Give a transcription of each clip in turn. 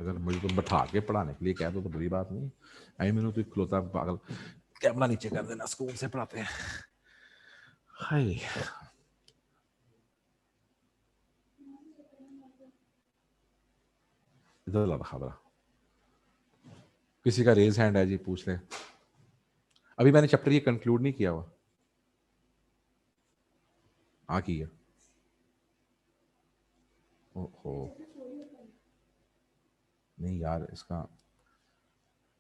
अगर मुझे तुम बैठा के पढ़ाने के लिए कह दो तो बुरी बात नहीं। आई मैंने तो इकलौता पागल, कैमरा नीचे कर देना, स्कूल से पढ़ाते हैं। हाय इधर ला खबरा, किसी का रेज हैंड है जी, पूछ ले। अभी मैंने चैप्टर ये कंक्लूड नहीं किया हुआ। हाँ किया। ओहो नहीं यार, इसका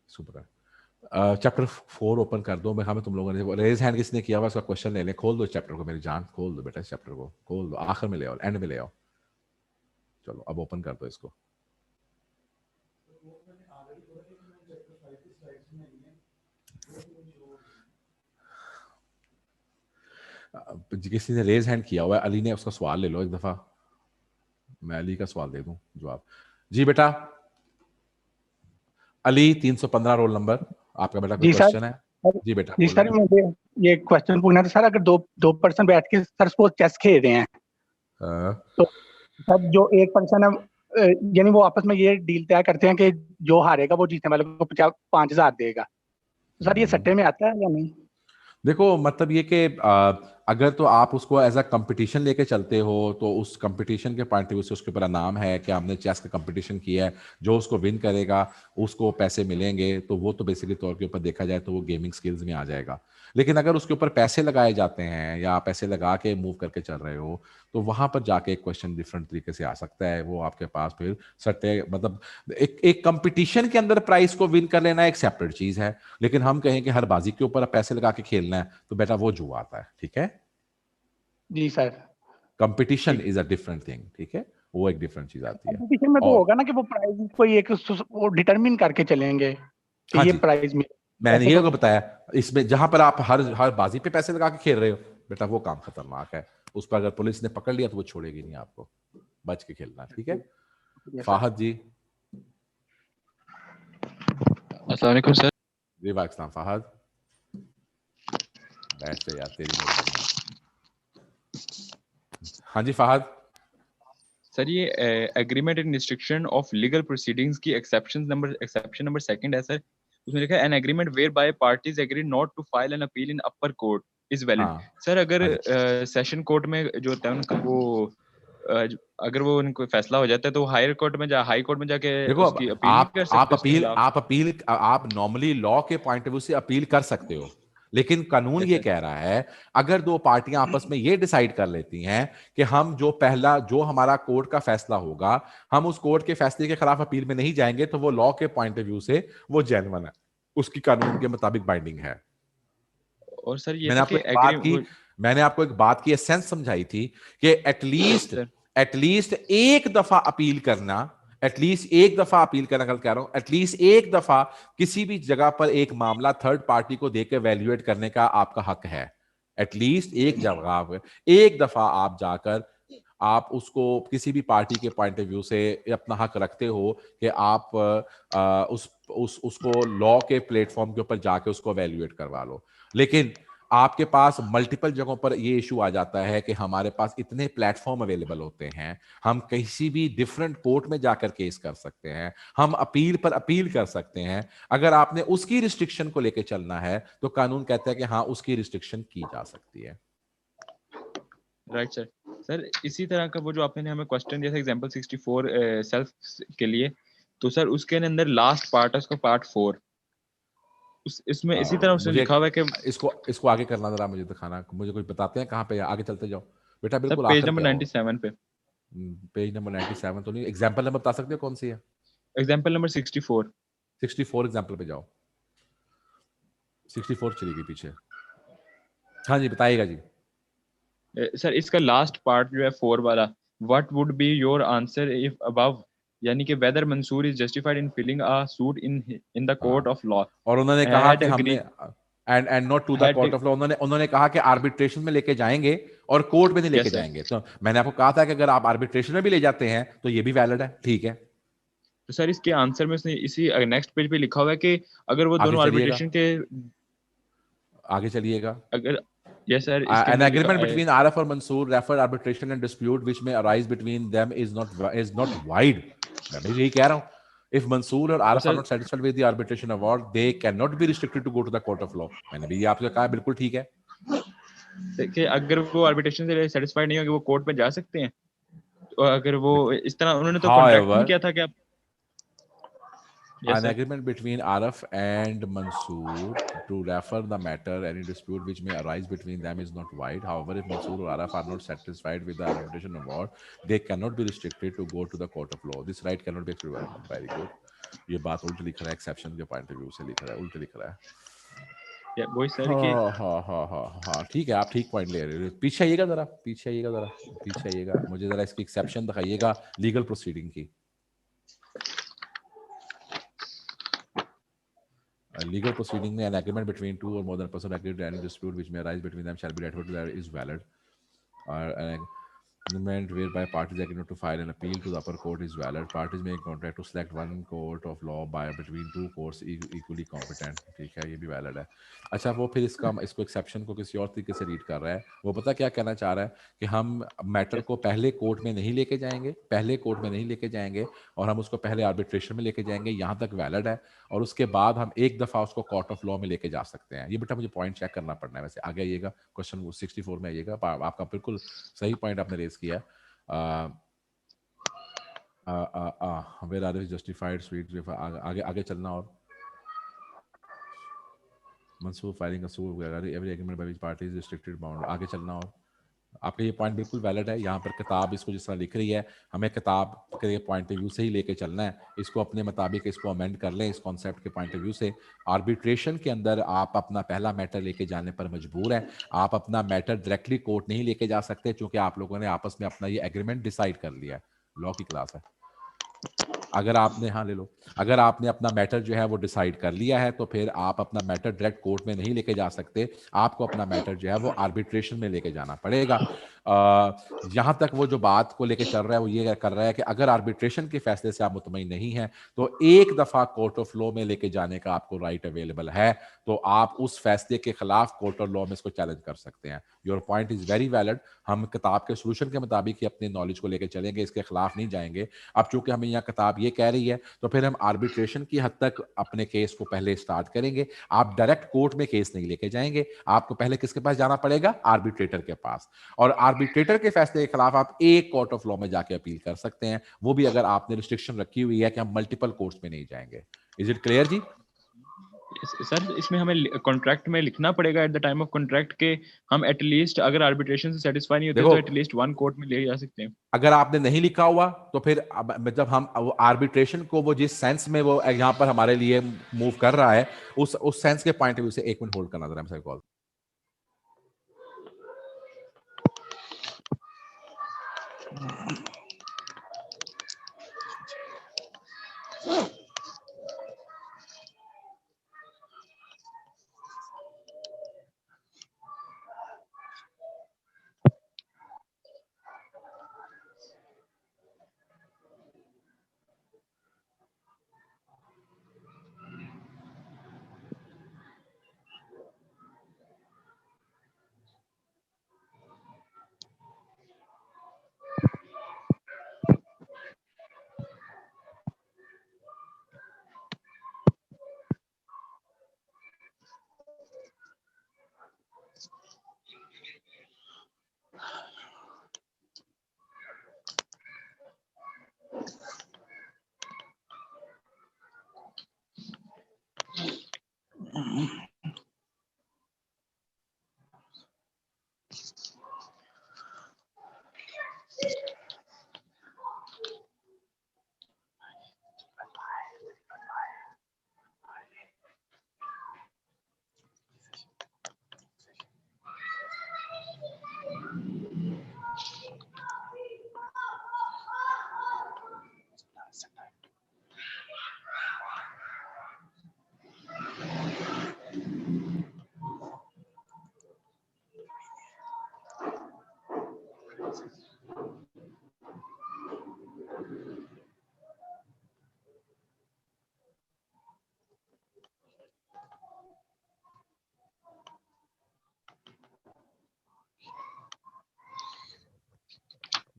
सुपर है। चैप्टर 4 ओपन कर दो। मैं हमें तुम लोगों ने रेज हैंड किसने किया हुआ उसका क्वेश्चन ले लें। खोल दो चैप्टर को, मेरी जान खोल दो बेटा, इस चैप्टर को खोल दो, आखिर में ले आओ, एंड में ले आओ। चलो अब ओपन कर दो इसको। किसी ने रेज हैंड किया हुआ है, अली ने, उसका सवाल ले लो एक दफा, मैं अली का सवाल दे दूं जवाब। जी बेटा अली 315 रोल नंबर, आपका बेटा कोई जी क्वेश्चन सर। है? जी बेटा जी बोले। सर, मुझे ये क्वेश्चन पूछना था सर। अगर दो पर्सन बैठ के सर सपोज चेस खेल रहे हैं, तो सर जो एक पर्सन है, यानी वो आपस में ये डील तय करते हैं कि जो हारेगा वो जीतने वाले को 5,000 देगा। तो सर ये सट्टे में आता है या नहीं? देखो मतलब ये कि अगर तो आप उसको एज अ कंपटीशन लेके चलते हो तो उस कंपटीशन के पॉइंट ऑफ व्यू से उसके ऊपर नाम है कि हमने चेस का कंपटीशन किया है, जो उसको विन करेगा उसको पैसे मिलेंगे, तो वो तो बेसिकली तौर के ऊपर देखा जाए तो वो गेमिंग स्किल्स में आ जाएगा। लेकिन अगर उसके ऊपर पैसे लगाए जाते हैं या पैसे लगा के मूव करके चल रहे हो, तो वहां पर जाके एक क्वेश्चन डिफरेंट तरीके से आ सकता है। वो आपके पास फिर सट्टे मतलब एक कंपटीशन के अंदर प्राइस को विन कर लेना एक सेपरेट चीज है, लेकिन हम कहें कि हर बाजी के ऊपर पैसे लगा के खेलना है तो बेटा वो जुआ आता है। ठीक है, जी सर। कंपटीशन ठीक। Is a different thing. ठीक है, वो एक डिफरेंट चीज आती है। कंपटीशन में तो और होगा ना कि वो प्राइज कोई एक वो डिटरमिन करके चलेंगे कि हाँ ये जी, प्राइज में, मैंने ऐसे ये तो। को बताया, इसमें जहां पर आप हर हर बाजी पे पैसे लगा के खेल रहे हो बेटा वो काम खतरनाक है। उस पर अगर पुलिस ने पकड़ लिया तो वो छोड़ेगी नहीं आपको, बच के खेलना। ठीक है सर। फाहद जी। अस्सलाम वालेकुम सर। जी वालेकुम फहद, बैठ जा यार तेरी मेहरबानी। हाँ जी फहद। सर ये agreement and restriction of legal proceedings की एक्सेप्शन नंबर सेकंड है सर। उसमें लिखा है an agreement whereby parties agree not to file an appeal in upper court is valid. हाँ सर अगर हाँ जी। सेशन कोर्ट में जो होता है उनका वो अगर वो उनको फैसला हो जाता है तो हाई कोर्ट में जाके देखो अब उसकी अपील नहीं कर सकते उसके खिलाफ। आप नॉर्मली लॉ के पॉइंट ऑफ व्यू से अपील कर सकते हो, लेकिन कानून यस ये सर। कह रहा है अगर दो पार्टियां आपस में ये डिसाइड कर लेती हैं कि हम जो हमारा कोर्ट का फैसला होगा हम उस कोर्ट के फैसले के खिलाफ अपील में नहीं जाएंगे, तो वो लॉ के पॉइंट ऑफ व्यू से वो जेन्युइन है, उसकी कानून के मुताबिक बाइंडिंग है। और सर ये मैंने था आपको कि एक बात की मैंने आपको एक बात की एसेंस समझाई थी कि सर एटलीस्ट एक दफा अपील करना, एटलीस्ट एक दफा अपील करना, गलत कह रहा हूं, एटलीस्ट एक दफा किसी भी जगह पर एक मामला थर्ड पार्टी को देकर वैल्यूएट करने का आपका हक है। एटलीस्ट एक जगह पर एक दफा आप जाकर आप उसको किसी भी पार्टी के पॉइंट ऑफ व्यू से अपना हक रखते हो कि आप उसको लॉ के प्लेटफॉर्म के ऊपर जाके उसको वैल्यूएट करवा लो। लेकिन आपके पास मल्टीपल जगहों पर ये इशू आ जाता है कि हमारे पास इतने प्लेटफॉर्म अवेलेबल होते हैं, हम किसी भी डिफरेंट कोर्ट में जाकर केस कर सकते हैं, हम अपील पर अपील कर सकते हैं। अगर आपने उसकी रिस्ट्रिक्शन को लेकर चलना है तो कानून कहता है कि हाँ उसकी रिस्ट्रिक्शन की जा सकती है। Right sir. सर इसी तरह का वो जो आपने हमें क्वेश्चन दिया था एग्जांपल 64 सेल्फ के लिए, तो सर उसके अंदर लास्ट पार्ट है उसका पार्ट 4, इसमें इसी तरह उसने मुझे लिखा हुआ है कि इसको इसको आगे करना, जरा मुझे दिखाना, मुझे कोई बताते हैं कहाँ पे, आगे चलते जाओ बेटा, सर बिल्कुल पेज आखिर पे नंबर आओ। 97 पे। पेज नंबर 97 तो नहीं, एग्जाम्पल नंबर बता सकते हो कौन सी है? Example number 64। 64 एग्जाम्पल पे जाओ, 64 चली गई पीछे। हाँ जी बताइएगा जी। सर इसका लास्ट पार्ट जो है 4 वाला, what would be your answer if above, यानी कि whether Mansoor is justified in filing a suit in the court हाँ ऑफ लॉ और उन्होंने कहा हैड कि एग्री हमने and not to the court had. Of law, उन्होंने कहा कि आर्बिट्रेशन में लेके जाएंगे और कोर्ट में नहीं लेके यस सर। जाएंगे। तो मैंने आपको कहा था कि अगर आप आर्बिट्रेशन में भी ले जाते हैं तो ये भी वैलिड है। ठीक है तो सर इसके आंसर में उसने इसी नेक्स्ट पेज पे लिखा हुआ है कि अगर वो आगे दोनों चलिएगा, आर्बिट्रेशन के आगे चलिएगा। अगर, यस सर इसके An अंदर लिखा agreement between RF or Mansoor refer arbitration and dispute which may arise between them is not wide। मैं भी यही कह रहा हूँ If Mansoor or Arif sir- are not satisfied with the arbitration award, they cannot be restricted to go to the court of law. मैंने भी ये आपसे कहा, बिल्कुल ठीक है कि अगर वो आर्बिट्रेशन से सेटिस्फाइड नहीं होंगे वो कोर्ट में जा सकते हैं। तो अगर वो इस तरह उन्होंने तो कॉन्ट्रैक्ट नहीं However, किया था कि आप an agreement between Arif and Mansoor to refer the matter, any dispute which may arise between them is not void. However, if Mansoor or Arif are not satisfied with the arbitration award, they cannot be restricted to go to the court of law. This right cannot be excluded. Very good. ये बात उल्ट लिख रहा है, exception के point of view से लिख रहा है, उल्ट लिख रहा है। वही सर कि हाँ ठीक है, आप ठीक पॉइंट ले रहे हो। पीछे आइएगा जरा, पीछे आइएगा, मुझे जरा इसकी एक्सेप्शन दिखाइएगा लीगल प्रोसीडिंग की। A legal proceeding में an agreement between two or more than person agreed to any dispute which may arise between them shall be referred to that is valid. Or an agreement whereby parties agree not to file an appeal to the upper court is valid. Parties may contract to select one court of law by between two courts equally competent. ठीक है, ये भी valid है। अच्छा, वो फिर इसको exception को किसी और तरीके से रीड कर रहा है। वो पता क्या कहना चाह रहा है कि हम मैटर को पहले कोर्ट में नहीं लेके जाएंगे, और हम उसको पहले आर्बिट्रेशन में लेके जाएंगे, यहाँ तक वैलिड है, और उसके बाद हम एक दफा उसको कोर्ट ऑफ लॉ में लेके जा सकते हैं। ये बेटा मुझे पॉइंट चेक करना पड़ना है। वैसे आगे आइएगा, क्वेश्चन 64 में आइएगा, आपका बिल्कुल सही पॉइंट आपने रेज किया। वेयर आर जस्टिफाइड स्वीट, आगे चलना। और Mansoor filing a suit every agreement by which party is restricted bound, आगे चलना। और आपका ये पॉइंट बिल्कुल वैलिड है। यहाँ पर किताब इसको जिस तरह लिख रही है, हमें किताब के पॉइंट ऑफ व्यू से ही लेके चलना है। इसको अपने मुताबिक इसको अमेंड कर लें इस कॉन्सेप्ट के पॉइंट ऑफ व्यू से। आर्बिट्रेशन के अंदर आप अपना पहला मैटर लेके जाने पर मजबूर हैं। आप अपना मैटर डायरेक्टली कोर्ट नहीं लेके जा सकते, क्योंकि आप लोगों ने आपस में अपना ये एग्रीमेंट डिसाइड कर लिया है। लॉ की क्लास है। अगर आपने, हाँ ले लो, अगर आपने अपना मैटर जो है वो डिसाइड कर लिया है, तो फिर आप अपना मैटर डायरेक्ट कोर्ट में नहीं लेके जा सकते। आपको अपना मैटर जो है वो आर्बिट्रेशन में लेके जाना पड़ेगा। यहाँ तक वो जो बात को लेके चल रहा है वो ये कर रहा है कि अगर आर्बिट्रेशन के फैसले से आप मुतमईन नहीं हैं, तो एक दफा कोर्ट ऑफ लॉ में लेके जाने का आपको राइट अवेलेबल है। तो आप उस फैसले के खिलाफ कोर्ट ऑफ लॉ में इसको चैलेंज कर सकते हैं। Your point is very valid. हम किताब के सोल्यूशन के मुताबिक ही अपने नॉलेज को लेकर चलेंगे, इसके खिलाफ नहीं जाएंगे। अब चूंकि हमें यहाँ किताब ये कह रही है, तो फिर हम आर्बिट्रेशन की हद तक अपने केस को पहले स्टार्ट करेंगे। आप डायरेक्ट कोर्ट में केस नहीं लेके जाएंगे, आपको पहले किसके पास जाना पड़ेगा? आर्बिट्रेटर के पास। और आर्बिट्रेटर के फैसले के खिलाफ आप एक कोर्ट ऑफ लॉ में जाके अपील कर सकते हैं, वो भी अगर आपने रिस्ट्रिक्शन रखी हुई है कि हम मल्टीपल कोर्ट्स में नहीं जाएंगे। इज इट क्लियर जी? सर इसमें हमें कॉन्ट्रैक्ट में लिखना पड़ेगा at the time of contract के हम एटलीस्ट अगर आर्बिट्रेशन से सेटिस्फाई नहीं होते तो एटलीस्ट वन कोर्ट में ले जा सकते हैं। अगर आपने नहीं लिखा हुआ तो फिर जब हम आर्बिट्रेशन को वो जिस सेंस में वो यहाँ पर हमारे लिए मूव कर रहा है, उस सेंस के पॉइंट ऑफ व्यू से, एक मिनट होल्ड करना जरा मेरे कॉल।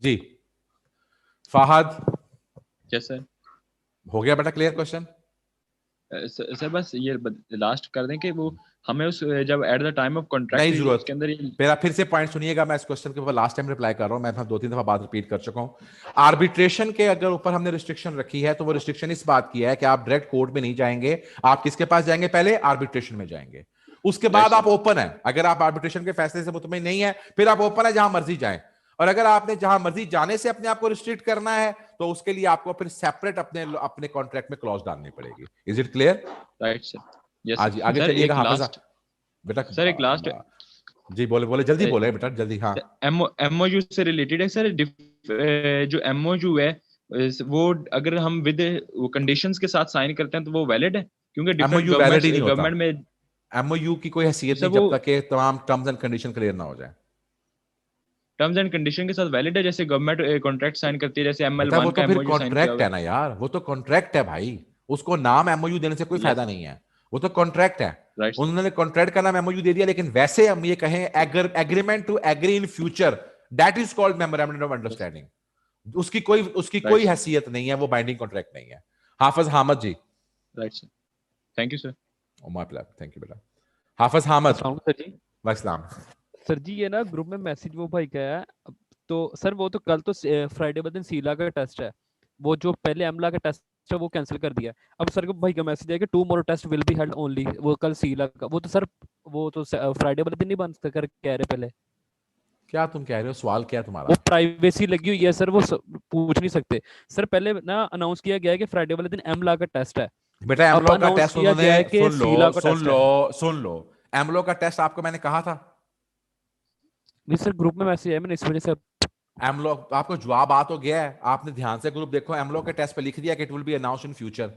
जी फहद, यस सर। हो गया बेटा क्लियर क्वेश्चन? सर बस ये लास्ट कर दें कि वो हमें उस जब eight the time of contract नहीं जरूरत। उसके अंदर ये मेरा फिर से पॉइंट सुनिएगा, मैं इस क्वेश्चन के ऊपर लास्ट टाइम रिप्लाई कर रहा हूं, मैं 2-3 दफा बात रिपीट कर चुका हूं। आर्बिट्रेशन के अगर ऊपर हमने रिस्ट्रिक्शन रखी है तो वो रिस्ट्रिक्शन इस बात की है कि आप डायरेक्ट कोर्ट में नहीं जाएंगे, आप किसके पास जाएंगे? पहले आर्बिट्रेशन में जाएंगे, उसके बाद आप ओपन है। अगर आप आर्बिट्रेशन के फैसले से मुतमईन नहीं है फिर आप ओपन है, जहां मर्जी जाएं। और अगर आपने जहां मर्जी जाने से अपने आप को रिस्ट्रिक्ट करना है तो उसके लिए आपको फिर सेपरेट अपने कॉन्ट्रैक्ट में क्लॉज डालनी पड़ेगी। Is it clear? Right sir. Yes आगे सर। चलिएगा। एक हाफिज लास्ट बेटा, सर, एक लास्ट जी बोले बोले, जल्दी बोले बेटा जल्दी। हाँ एमओयू से रिलेटेड है सर। जो एमओयू है वो अगर हम विद कंडीशंस के साथ साइन करते हैं तो वो वैलिड है, क्योंकि डिफरेंट एमओयू वैलिड ही नहीं होता। गवर्नमेंट में एमओयू की कोई हैसियत सर नहीं जब तक कि तमाम टर्म्स एंड कंडीशन क्लियर ना हो जाए। टर्म्स एंड कंडीशन के साथ वैलिड है, जैसे गवर्नमेंट कॉन्ट्रैक्ट साइन करती है, जैसे बेटा ML1 वो का तो फिर एमओयू साइन किया कॉन्ट्रैक्ट हुआ है ना यार, वो तो कॉन्ट्रैक्ट है भाई, उसको नाम एमओयू देने से कोई Yes. फायदा नहीं है, वो तो कॉन्ट्रैक्ट है। राइट उन्होंने कॉन्ट्रैक्ट का नाम एमओयू दे दिया, लेकिन वैसे हम ये कहें agreement to agree in future, that is called memorandum of understanding. उसकी कोई हैसियत नहीं है, वो बाइंडिंग कॉन्ट्रैक्ट नहीं है। Hafiz Hamid ji. Right sir. Thank you sir. My pleasure, thank you बेटा। हाफिज हामिद। अस्सलाम वालेकुम सर जी। वालेकुम। सर जी ये ना ग्रुप में मैसेज वो भाई का है, तो सर वो तो कल तो फ्राइडे वाले दिन सीला का टेस्ट है, वो जो पहले एमला का टेस्ट है वो कैंसिल कर दिया। अब सर को भाई का मैसेज है कि tomorrow test will be held only, वो कल सीला का, वो तो सर वो तो फ्राइडे वाले दिन नहीं बन कर कह रहे पहले। क्या तुम कह रहे हो? सवाल क्या है तुम्हारा? वो प्राइवेसी लगी हुई है सर, वो पूछ नहीं सकते सर। पहले ना अनाउंस किया गया है कि फ्राइडे वाले दिन एमला का टेस्ट है। बेटा एमलो का टेस्ट उन्होंने, सुन लो एमलो का टेस्ट आपको मैंने कहा था नहीं सर, ग्रुप में मैसेज है, मैंने इस वजह से एमलो आपको जवाब आ तो गया है, आपने ध्यान से ग्रुप देखो, एमलो के टेस्ट पे लिख दिया कि it will be announced in future.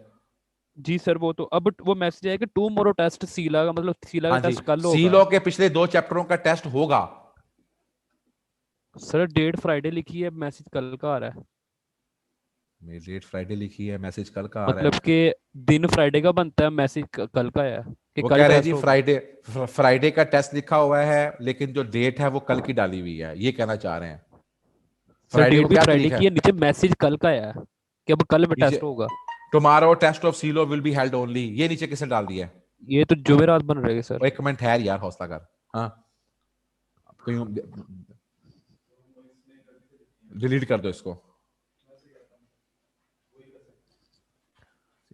जी सर। वो तो अब वो मैसेज है कि टुमारो टेस्ट सीला का, मतलब सीला का टेस्ट कल होगा। सीलो के पिछले 2 चैप्टरों का टेस्ट होगा। सर डेट फ्राइडे लिखी है, मैसेज कल का आ रहा है। मेरी डेट फ्राइडे लिखी है, मैसेज कल का आ रहा है। मतलब कि दिन फ्राइडे का बनता है, मैसेज कल का है कि वो कल कह रहे हैं टेस्ट जी होगा। फ्राइडे का टेस्ट लिखा हुआ है, लेकिन जो डेट है वो कल की डाली हुई है, ये कहना चाह रहे हैं। सर फ्राइडे डेट को भी क्या फ्राइडे तारीख की है? है, नीचे मैसेज कल का है कि अब कल में टेस्ट होगा। टुमारो टेस्ट ऑफ सीलो विल बी हेल्ड ओनली, ये नीचे किसने डाल दिया है? ये तो जुमेरात बन रहे सर। एक कमेंट है यार, हौसला कर। हाँ डिलीट कर दो इसको,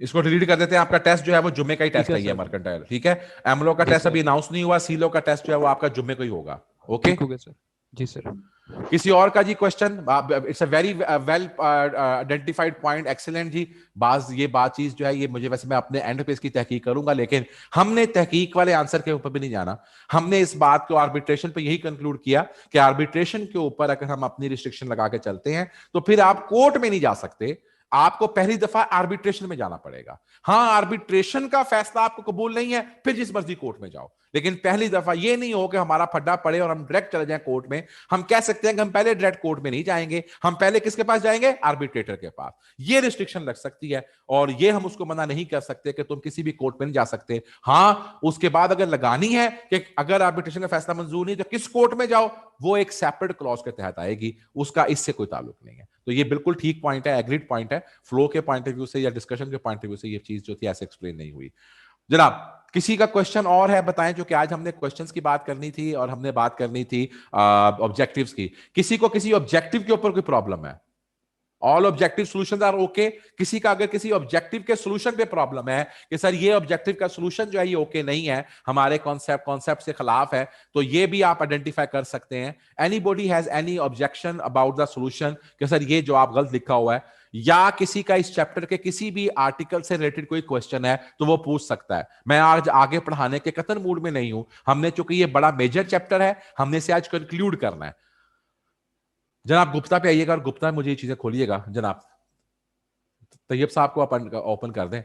इसको डिलीट कर देते हैं। आपका टेस्ट जो है वो जुम्मे का ही टेस्ट है, ये मर्केंटाइल, ठीक है। एमलो का टेस्ट अभी अनाउंस नहीं हुआ, सीलो का टेस्ट जो है वो आपका जुम्मे को ही होगा। Okay sir. जी सर। किसी और का जी question? It's a very well identified point, excellent जी। ये बात चीज जो है ये मुझे, वैसे मैं अपने एंड पे इसकी तहकीक करूंगा, लेकिन हमने तहकीक वाले आंसर के ऊपर भी नहीं जाना। हमने इस बात को आर्बिट्रेशन पे यही कंक्लूड किया कि आर्बिट्रेशन के ऊपर अगर हम अपनी रिस्ट्रिक्शन लगा के चलते हैं तो फिर आप कोर्ट में नहीं जा सकते, आपको पहली दफा आर्बिट्रेशन में जाना पड़ेगा। हाँ आर्बिट्रेशन का फैसला आपको कबूल नहीं है फिर जिस मर्जी कोर्ट में जाओ, लेकिन पहली दफा ये नहीं हो कि हमारा फड्डा पड़े और हम डायरेक्ट चले जाएं कोर्ट में। हम कह सकते हैं कि हम पहले डायरेक्ट कोर्ट में नहीं जाएंगे, हम पहले किसके पास जाएंगे? आर्बिट्रेटर के पास। ये रिस्ट्रिक्शन लग सकती है और ये हम उसको मना नहीं कर सकते कि तुम किसी भी कोर्ट में नहीं जा सकते। हाँ उसके बाद अगर लगानी है कि अगर आर्बिट्रेशन का फैसला मंजूर नहीं तो किस कोर्ट में जाओ, वो एक सेपरेट क्लॉज के तहत आएगी, उसका इससे कोई ताल्लुक नहीं है। तो ये बिल्कुल ठीक पॉइंट है, एग्रीड पॉइंट है। फ्लो के पॉइंट ऑफ व्यू से या डिस्कशन के पॉइंट ऑफ व्यू से ये चीज जो थी ऐसे एक्सप्लेन नहीं हुई। जनाब किसी का क्वेश्चन और है बताएं, जो कि आज हमने क्वेश्चंस की बात करनी थी और हमने बात करनी थी ऑब्जेक्टिव्स की। किसी को किसी ऑब्जेक्टिव के ऊपर कोई प्रॉब्लम है? All objective solutions are okay. किसी का अगर किसी ऑब्जेक्टिव के सॉल्यूशन पे प्रॉब्लम है कि सर ये ऑब्जेक्टिव का सॉल्यूशन जो है ये ओके नहीं है, हमारे कॉन्सेप्ट से खिलाफ है, तो ये भी आप आइडेंटिफाई कर सकते हैं। Anybody has any objection about the solution कि सर ये जो आप गलत लिखा हुआ है, या किसी का इस चैप्टर के किसी भी आर्टिकल से रिलेटेड कोई क्वेश्चन है तो वो पूछ सकता है। मैं आज आगे पढ़ाने के कतन मूड में नहीं हूं, हमने चूंकि ये बड़ा मेजर चैप्टर है, हमने इसे आज कंक्लूड करना है। जनाब गुप्ता पे आइएगा और गुप्ता मुझे ये चीजें खोलिएगा। जनाब तैयब साहब को ओपन कर दें।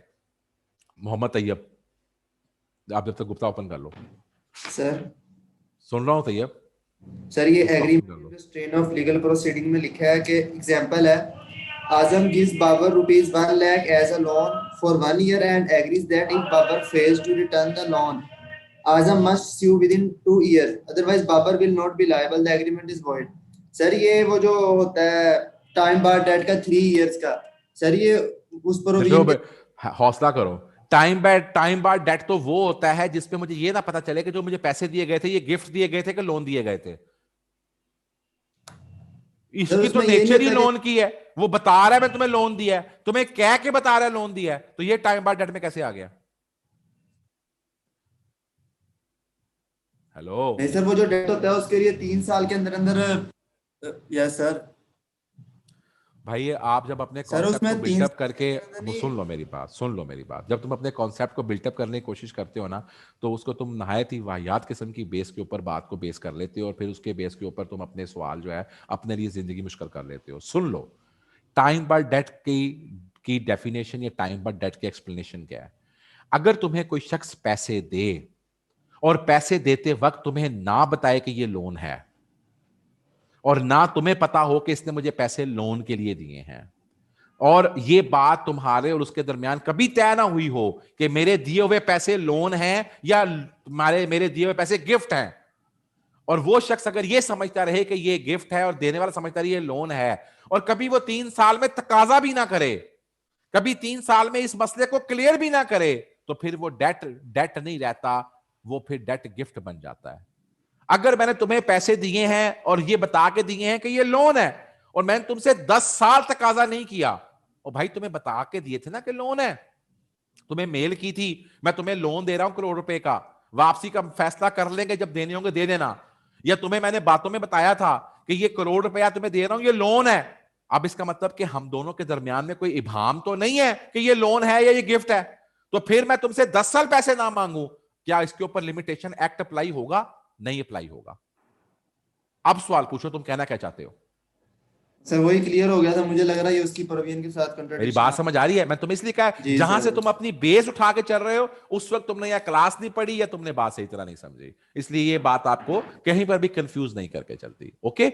मोहम्मद तैयब, आप जब तक गुप्ता ओपन कर लो। सर सुन रहा हूं तैयब। सर ये agreement strain of legal proceeding में लिखा है कि एग्जांपल है, Azam gives Babar rupees 1 lakh as a loan for 1 year and agrees that if Babar fails to return the loan, Azam must sue within 2 years, otherwise Babar will not be liable, the agreement is void। Sir ये वो जो होता है time बार date का 3 years का, sir ये उस provision हौसला करो। टाइम बाय डेट तो वो होता है जिसपे मुझे ये ना पता चले कि जो मुझे पैसे दिए गए थे ये गिफ्ट दिए गए थे कि लोन दिए गए थे। इसकी तो उसमें ये नहीं नेचर ही होता कि लोन की है, वो बता रहा है मैं तुम्हें लोन दिया है, तुम्हें कह के बता रहा है लोन दिया है, तो ये टाइम बाय डेट में कैसे आ गया? हेलो नहीं सर, वो जो डेट होता है उसके लिए 3 साल के अंदर अंदर। Yes sir. भाई आप जब अपने सर कॉन्सेप्ट को उसमें 3 बिल्टअप साल करके, के अंदर वो नहीं। सुन लो मेरी बात, सुन लो मेरी बात, जब तुम अपने कॉन्सेप्ट को बिल्टअप करने की कोशिश करते हो ना, तो उसको तुम नहायत ही वाहियात किस्म की बेस के ऊपर बात को बेस कर लेते हो, और फिर उसके बेस के ऊपर तुम अपने सवाल जो है अपने लिए जिंदगी मुश्किल कर लेते हो। सुन लो, टाइम बाय डेट की डेफिनेशन या टाइम बाय डेट की एक्सप्लेनेशन क्या है। अगर तुम्हें कोई शख्स पैसे दे और पैसे देते वक्त तुम्हें ना बताए कि ये लोन है, और ना तुम्हें पता हो कि इसने मुझे पैसे लोन के लिए दिए हैं, और ये बात तुम्हारे और उसके दरमियान कभी तय ना हुई हो कि मेरे दिए हुए पैसे लोन हैं या मेरे दिए हुए पैसे गिफ्ट हैं, और वो शख्स अगर ये समझता रहे कि ये गिफ्ट है और देने वाला समझता रहे ये लोन है, और कभी वो 3 साल में तकाजा भी ना करे, कभी 3 साल में इस मसले को क्लियर भी ना करे, तो फिर वो डेट नहीं रहता, वो फिर डेट गिफ्ट बन जाता है। अगर मैंने तुम्हें पैसे दिए हैं और ये बता के दिए हैं कि ये लोन है, और मैंने तुमसे 10 साल तकाजा नहीं किया, और भाई तुम्हें बता के दिए थे ना कि लोन है, तुम्हें मेल की थी मैं तुम्हें लोन दे रहा हूं करोड़ रुपए का, वापसी का फैसला कर लेंगे, जब देने होंगे दे देना, या तुम्हें मैंने बातों में बताया था कि ये करोड़ रुपया तुम्हें दे रहा हूं, ये लोन है। अब इसका मतलब कि हम दोनों के दरमियान में कोई इबाम तो नहीं है कि ये लोन है या ये गिफ्ट है, तो फिर मैं तुमसे 10 साल पैसे ना मांगू, क्या इसके ऊपर लिमिटेशन एक्ट अप्लाई होगा? नहीं अप्लाई होगा। अब सवाल पूछो, तुम कहना क्या चाहते हो? सर वही क्लियर हो गया था, मुझे लग रहा है ये उसकी प्रोविजन के साथ मेरी कंट्राडिक्शन बात समझ आ रही है? मैं तुम्हें इसलिए कहा, जी जहां से सर। तुम अपनी बेस उठा के चल रहे हो उस वक्त तुमने या क्लास नहीं पढ़ी या तुमने बात सही तरह नहीं समझी, इसलिए ये बात आपको कहीं पर भी कंफ्यूज नहीं करके चलती। ओके,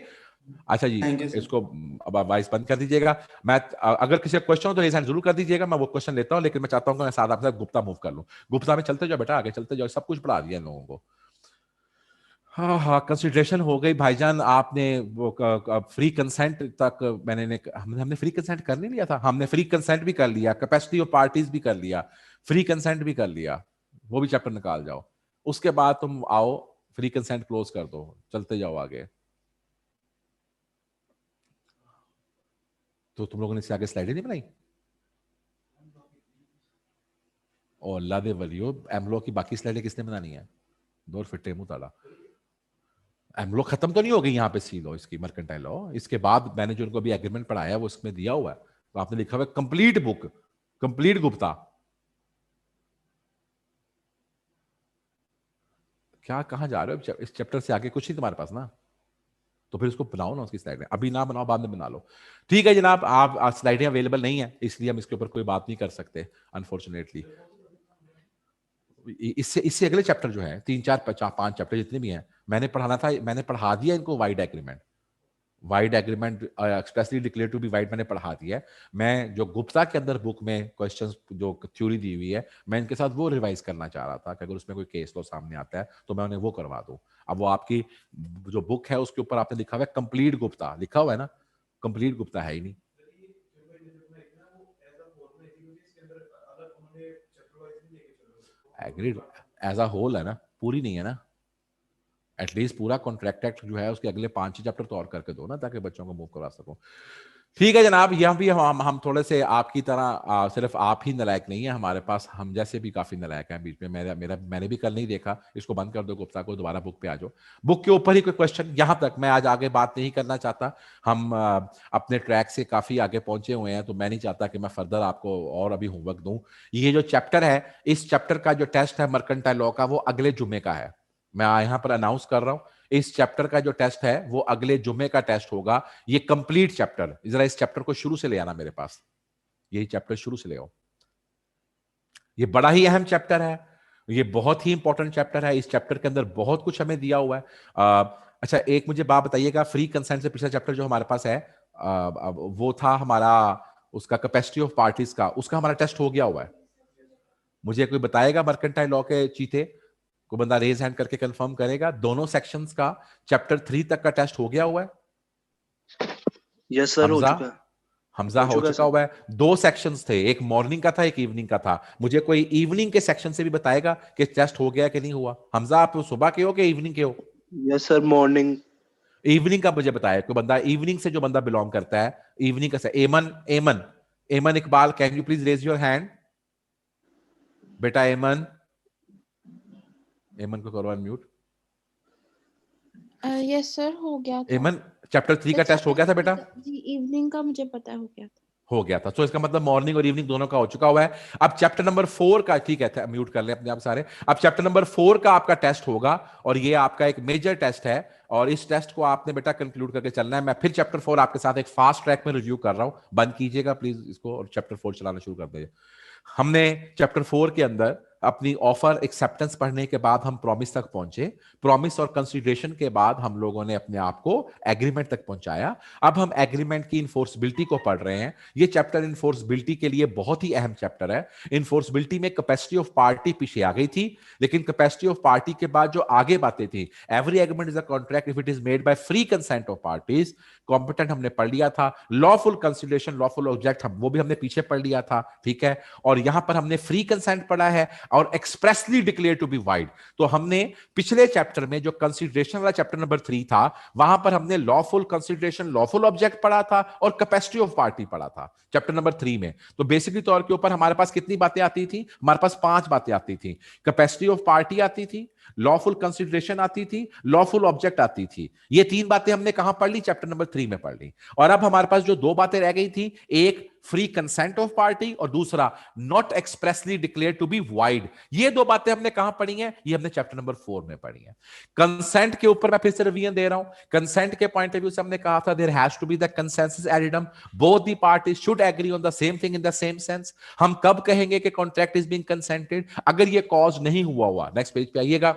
अच्छा जी, थैंक यू सर। इसको अब आप वॉइस बंद कर दीजिएगा। मैं अगर किसी का क्वेश्चन हो तो रेज हैंड जरूर कर दीजिएगा, मैं वो क्वेश्चन लेता हूं, लेकिन मैं चाहता हूं कि मैं साथ आपके साथ गुप्ता मूव कर लूं। गुप्ता में चलते जाओ बेटा, आगे चलते जाओ, सब कुछ पढ़ा दिया इन लोगों को। हाँ हाँ, कंसिडरेशन हो गई भाईजान। आपने वो फ्री कंसेंट तक हमने फ्री कंसेंट कर नहीं लिया था? हमने फ्री कंसेंट भी कर लिया, कैपेसिटी ऑफ पार्टीज भी कर लिया, फ्री कंसेंट भी कर लिया, वो भी चैप्टर निकाल जाओ। उसके बाद तुम आओ, फ्री कंसेंट क्लोज कर दो, चलते जाओ आगे। तो तुम लोगों ने इससे आगे स्लाइडें नहीं बनाई? और अल्लाह दे वलियो, एमलो की बाकी स्लाइडें किसने बनानी है? दौर फिटे मुंह ताला। एमलो खत्म तो नहीं हो गई यहाँ पे सी लॉ, इसकी मर्केंटाइल लॉ। इसके बाद मैंने जो उनको अभी एग्रीमेंट पढ़ाया वो इसमें दिया हुआ है, तो आपने लिखा हुआ है कंप्लीट बुक, कंप्लीट गुप्ता। क्या कहाँ जा रहे हो? इस चैप्टर से आगे कुछ नहीं तुम्हारे पास ना, तो फिर उसको बनाओ ना, उसकी स्लाइडें अभी ना बनाओ, बाद में बना लो। ठीक है जनाब, आप स्लाइडें अवेलेबल नहीं है इसलिए हम इसके ऊपर कोई बात नहीं कर सकते अनफॉर्चुनेटली। इससे इससे अगले चैप्टर जो है, 3 4 5 चैप्टर जितने भी हैं, मैंने पढ़ाना था, मैंने पढ़ा दिया इनको void agreement. Void agreement expressly declare to be void मैंने पढ़ा दिया है। मैं जो गुप्ता के अंदर बुक में क्वेश्चंस जो थ्योरी दी हुई है, मैं इनके साथ वो रिवाइज करना चाह रहा था कि अगर उसमें कोई केस लो सामने आता है तो मैं उन्हें वो करवा दूं। अब वो आपकी जो बुक है उसके ऊपर आपने लिखा हुआ है कंप्लीट गुप्ता, लिखा हुआ है ना, कंप्लीट गुप्ता है ही नहीं। एग्रीड, एज अ होल है ना, पूरी नहीं है ना। एटलीस्ट पूरा कॉन्ट्रैक्ट एक्ट जो है उसके अगले 5 चैप्टर तो और करके दो ना, ताकि बच्चों को मूव करवा सको। ठीक है जनाब, यह भी हम थोड़े से आपकी तरह सिर्फ आप ही नलायक नहीं है, हमारे पास हम जैसे भी काफी नलायक हैं बीच में। मैंने भी कल नहीं देखा, इसको बंद कर दो गुप्ता को, दोबारा बुक पे आ जाओ। बुक के ऊपर ही कोई क्वेश्चन, यहां तक मैं आज आगे बात नहीं करना चाहता। हम अपने ट्रैक से काफी आगे पहुंचे हुए हैं, तो मैं नहीं चाहता कि मैं फर्दर आपको और अभी होमवर्क दूं। ये जो चैप्टर है, इस चैप्टर का जो टेस्ट है मर्केंटाइल लॉ का, वो अगले जुम्मे का है। मैं यहां पर अनाउंस कर रहा हूं, इस चैप्टर का जो टेस्ट है वो अगले जुम्मे का टेस्ट होगा। ये कंप्लीट चैप्टर, जरा इस चैप्टर को शुरू से ले आना मेरे पास, यही चैप्टर शुरू से ले आओ। ये बड़ा ही अहम चैप्टर है, ये बहुत ही इंपॉर्टेंट चैप्टर है। इस चैप्टर के अंदर बहुत कुछ हमें दिया हुआ है। अच्छा एक मुझे बात बताइएगा, फ्री कंसेंट से पिछला चैप्टर जो हमारे पास है, वो था हमारा उसका कैपेसिटी ऑफ पार्टीज का, उसका हमारा टेस्ट हो गया हुआ है। मुझे कोई बताएगा मर्केंटाइल लॉ के चीते, कोई बंदा रेज हैंड करके कंफर्म करेगा, दोनों सेक्शंस का चैप्टर 3 तक का टेस्ट हो गया हुआ है? यस सर, हो हमजा, चुका है। हमजा हो चुका हुआ है। 2 सेक्शंस थे, एक मॉर्निंग का था, एक इवनिंग का था। मुझे कोई इवनिंग के सेक्शन से भी बताएगा कि टेस्ट हो गया कि नहीं हुआ? हमजा आप सुबह के हो कि इवनिंग के हो? Yes sir, morning. इवनिंग का मुझे बताया कोई बंदा, इवनिंग से जो बंदा बिलोंग करता है इवनिंग का से। Eman Eman Eman Iqbal, can you please raise your hand? बेटा एमन, एमन को करो अनम्यूट। यस सर, हो गया था। एमन, चैप्टर 3 का टेस्ट हो गया था बेटा? जी, इवनिंग का मुझे पता हो गया था। हो गया था। तो इसका मतलब मॉर्निंग और इवनिंग दोनों का हो चुका हुआ है। अब चैप्टर नंबर 4 का, ठीक है, म्यूट कर ले अपने आप सारे। अब चैप्टर नंबर 4 का आपका टेस्ट होगा और ये आपका एक मेजर टेस्ट है और इस टेस्ट को आपने बेटा कंक्लूड करके चलना है। मैं फिर चैप्टर 4 आपके साथ एक फास्ट ट्रैक में रिव्यू कर रहा हूं, बंद कीजिएगा प्लीज इसको और चैप्टर 4 चलाना शुरू कर दीजिए। हमने चैप्टर 4 के अंदर अपनी ऑफर एक्सेप्टेंस पढ़ने के बाद हम प्रॉमिस तक पहुंचे। प्रॉमिस और कंसीडरेशन के बाद हम लोगों ने अपने आप को एग्रीमेंट तक पहुंचाया। अब हम एग्रीमेंट की इन्फोर्सबिलिटी को पढ़ रहे हैं। ये चैप्टर इन्फोर्सबिलिटी के लिए बहुत ही अहम चैप्टर है। इन्फोर्सबिलिटी में कैपेसिटी ऑफ पार्टी पीछे आ गई थी, लेकिन कैपेसिटी ऑफ पार्टी के बाद जो आगे बातें थी, every agreement is a contract if it is made by free consent of parties, competent हमने पढ़ लिया था। लॉफुल कंसीडरेशन, लॉफुल ऑब्जेक्ट, वो भी हमने पीछे पढ़ लिया था, ठीक है। और यहां पर हमने फ्री कंसेंट पढ़ा है और expressly declare to be void. तो हमने पिछले चैप्टर में जो कंसीडरेशन वाला चैप्टर नंबर 3 था, वहां पर हमने लॉफुल कंसीडरेशन, लॉफुल ऑब्जेक्ट पढ़ा था और कैपेसिटी ऑफ पार्टी पढ़ा था चैप्टर नंबर 3 में। तो बेसिकली तौर के ऊपर हमारे पास कितनी बातें आती थी? हमारे पास 5 बातें आती थी। कैपेसिटी ऑफ पार्टी आती थी, लॉफुल कंसीडरेशन आती थी, लॉफुल ऑब्जेक्ट आती थी। ये 3 बातें हमने कहां पढ़ ली? चैप्टर नंबर 3 में पढ़ ली। और अब हमारे पास जो 2 बातें रह गई थी, एक फ्री कंसेंट ऑफ पार्टी और दूसरा not expressly declare to be void. ये 2 बातें हमने कहां पढ़ी हैं? ये हमने चैप्टर नंबर 4 में पढ़ी हैं। कंसेंट के ऊपर मैं फिर से रिवीजन दे रहा हूं। कंसेंट के पॉइंट ऑफ व्यू से हमने कहा था there has to be the consensus ad idem, both the parties should agree on the same thing in the same sense. हम कब कहेंगे कि कॉन्ट्रैक्ट इज बीइंग कंसेंटेड? अगर ये कॉज नहीं हुआ। नेक्स्ट पेज पे आइएगा।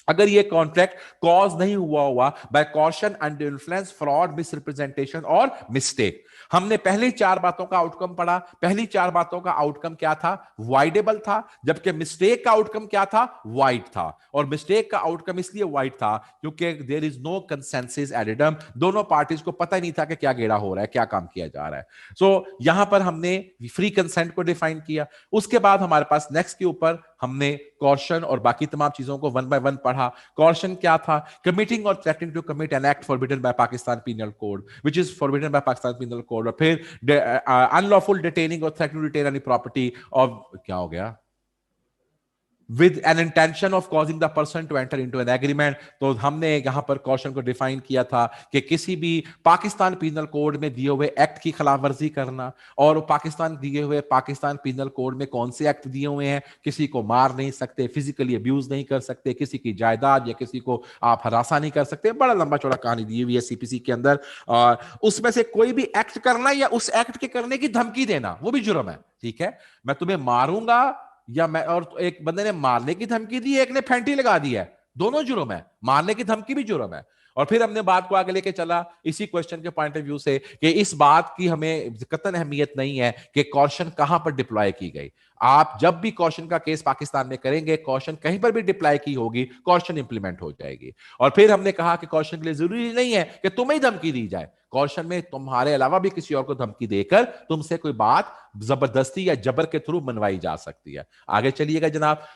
अगर ये कॉन्ट्रैक्ट कॉज नहीं हुआ by coercion, under influence, fraud, misrepresentation और मिस्टेक। हमने पहली 4 बातों का आउटकम पढ़ा। पहली 4 बातों का आउटकम क्या था? वाइडेबल था। जबकि मिस्टेक का आउटकम क्या था? वाइड था। और मिस्टेक का आउटकम इसलिए वाइड था क्योंकि देयर इज नो कंसेंसस एडिडम। दोनों पार्टीज को पता ही नहीं था कि क्या गेड़ा हो रहा है, क्या काम किया जा रहा है। सो यहां पर हमने फ्री कंसेंट को डिफाइन किया। उसके बाद हमारे पास नेक्स्ट के ऊपर हमने कॉशन और बाकी तमाम चीजों को 1 बाय 1 पढ़ा। कॉशन क्या था? कमिटिंग और threatening to commit an act forbidden by Pakistan penal code, which is forbidden by Pakistan penal code. और फिर अनलॉफुल डिटेनिंग और threatening to detain any property of, क्या हो गया, with an intention of causing the person to enter into an agreement। तो हमने यहां पर कॉशन को डिफाइन किया था कि किसी भी पाकिस्तान पीनल कोड में दिए हुए एक्ट की खिलाफवर्जी करना। और पाकिस्तान दिए हुए पाकिस्तान पीनल कोड में कौन से एक्ट दिए हुए हैं? किसी को मार नहीं सकते, फिजिकली अब्यूज नहीं कर सकते, किसी की जायदाद या किसी को आप हरासा नहीं कर सकते। बड़ा लंबा चौड़ा कहानी दी हुई है सीपीसी के अंदर। और उसमें से कोई भी एक्ट करना या उस एक्ट के करने की धमकी देना, वो भी जुर्म है, ठीक है। मैं तुम्हें मारूंगा, या मैं, और एक बंदे ने मारने की धमकी दी, एक ने फेंटी लगा दी है, दोनों जुर्म है। मारने की धमकी भी जुर्म है। और फिर हमने बात को आगे लेके चला इसी क्वेश्चन के पॉइंट ऑफ व्यू से कि इस बात की हमें कतई अहमियत नहीं है कि कॉशन कहां पर डिप्लॉय की गई। आप जब भी कॉशन का केस पाकिस्तान में करेंगे, कॉशन कहीं पर भी डिप्लॉय की होगी, कॉशन इंप्लीमेंट हो जाएगी। और फिर हमने कहा कि कॉशन के लिए जरूरी नहीं है कि तुम्हें धमकी दी जाए। कॉशन में तुम्हारे अलावा भी किसी और को धमकी देकर तुमसे कोई बात जबरदस्ती या जबर के थ्रू मनवाई जा सकती है। आगे चलिएगा जनाब।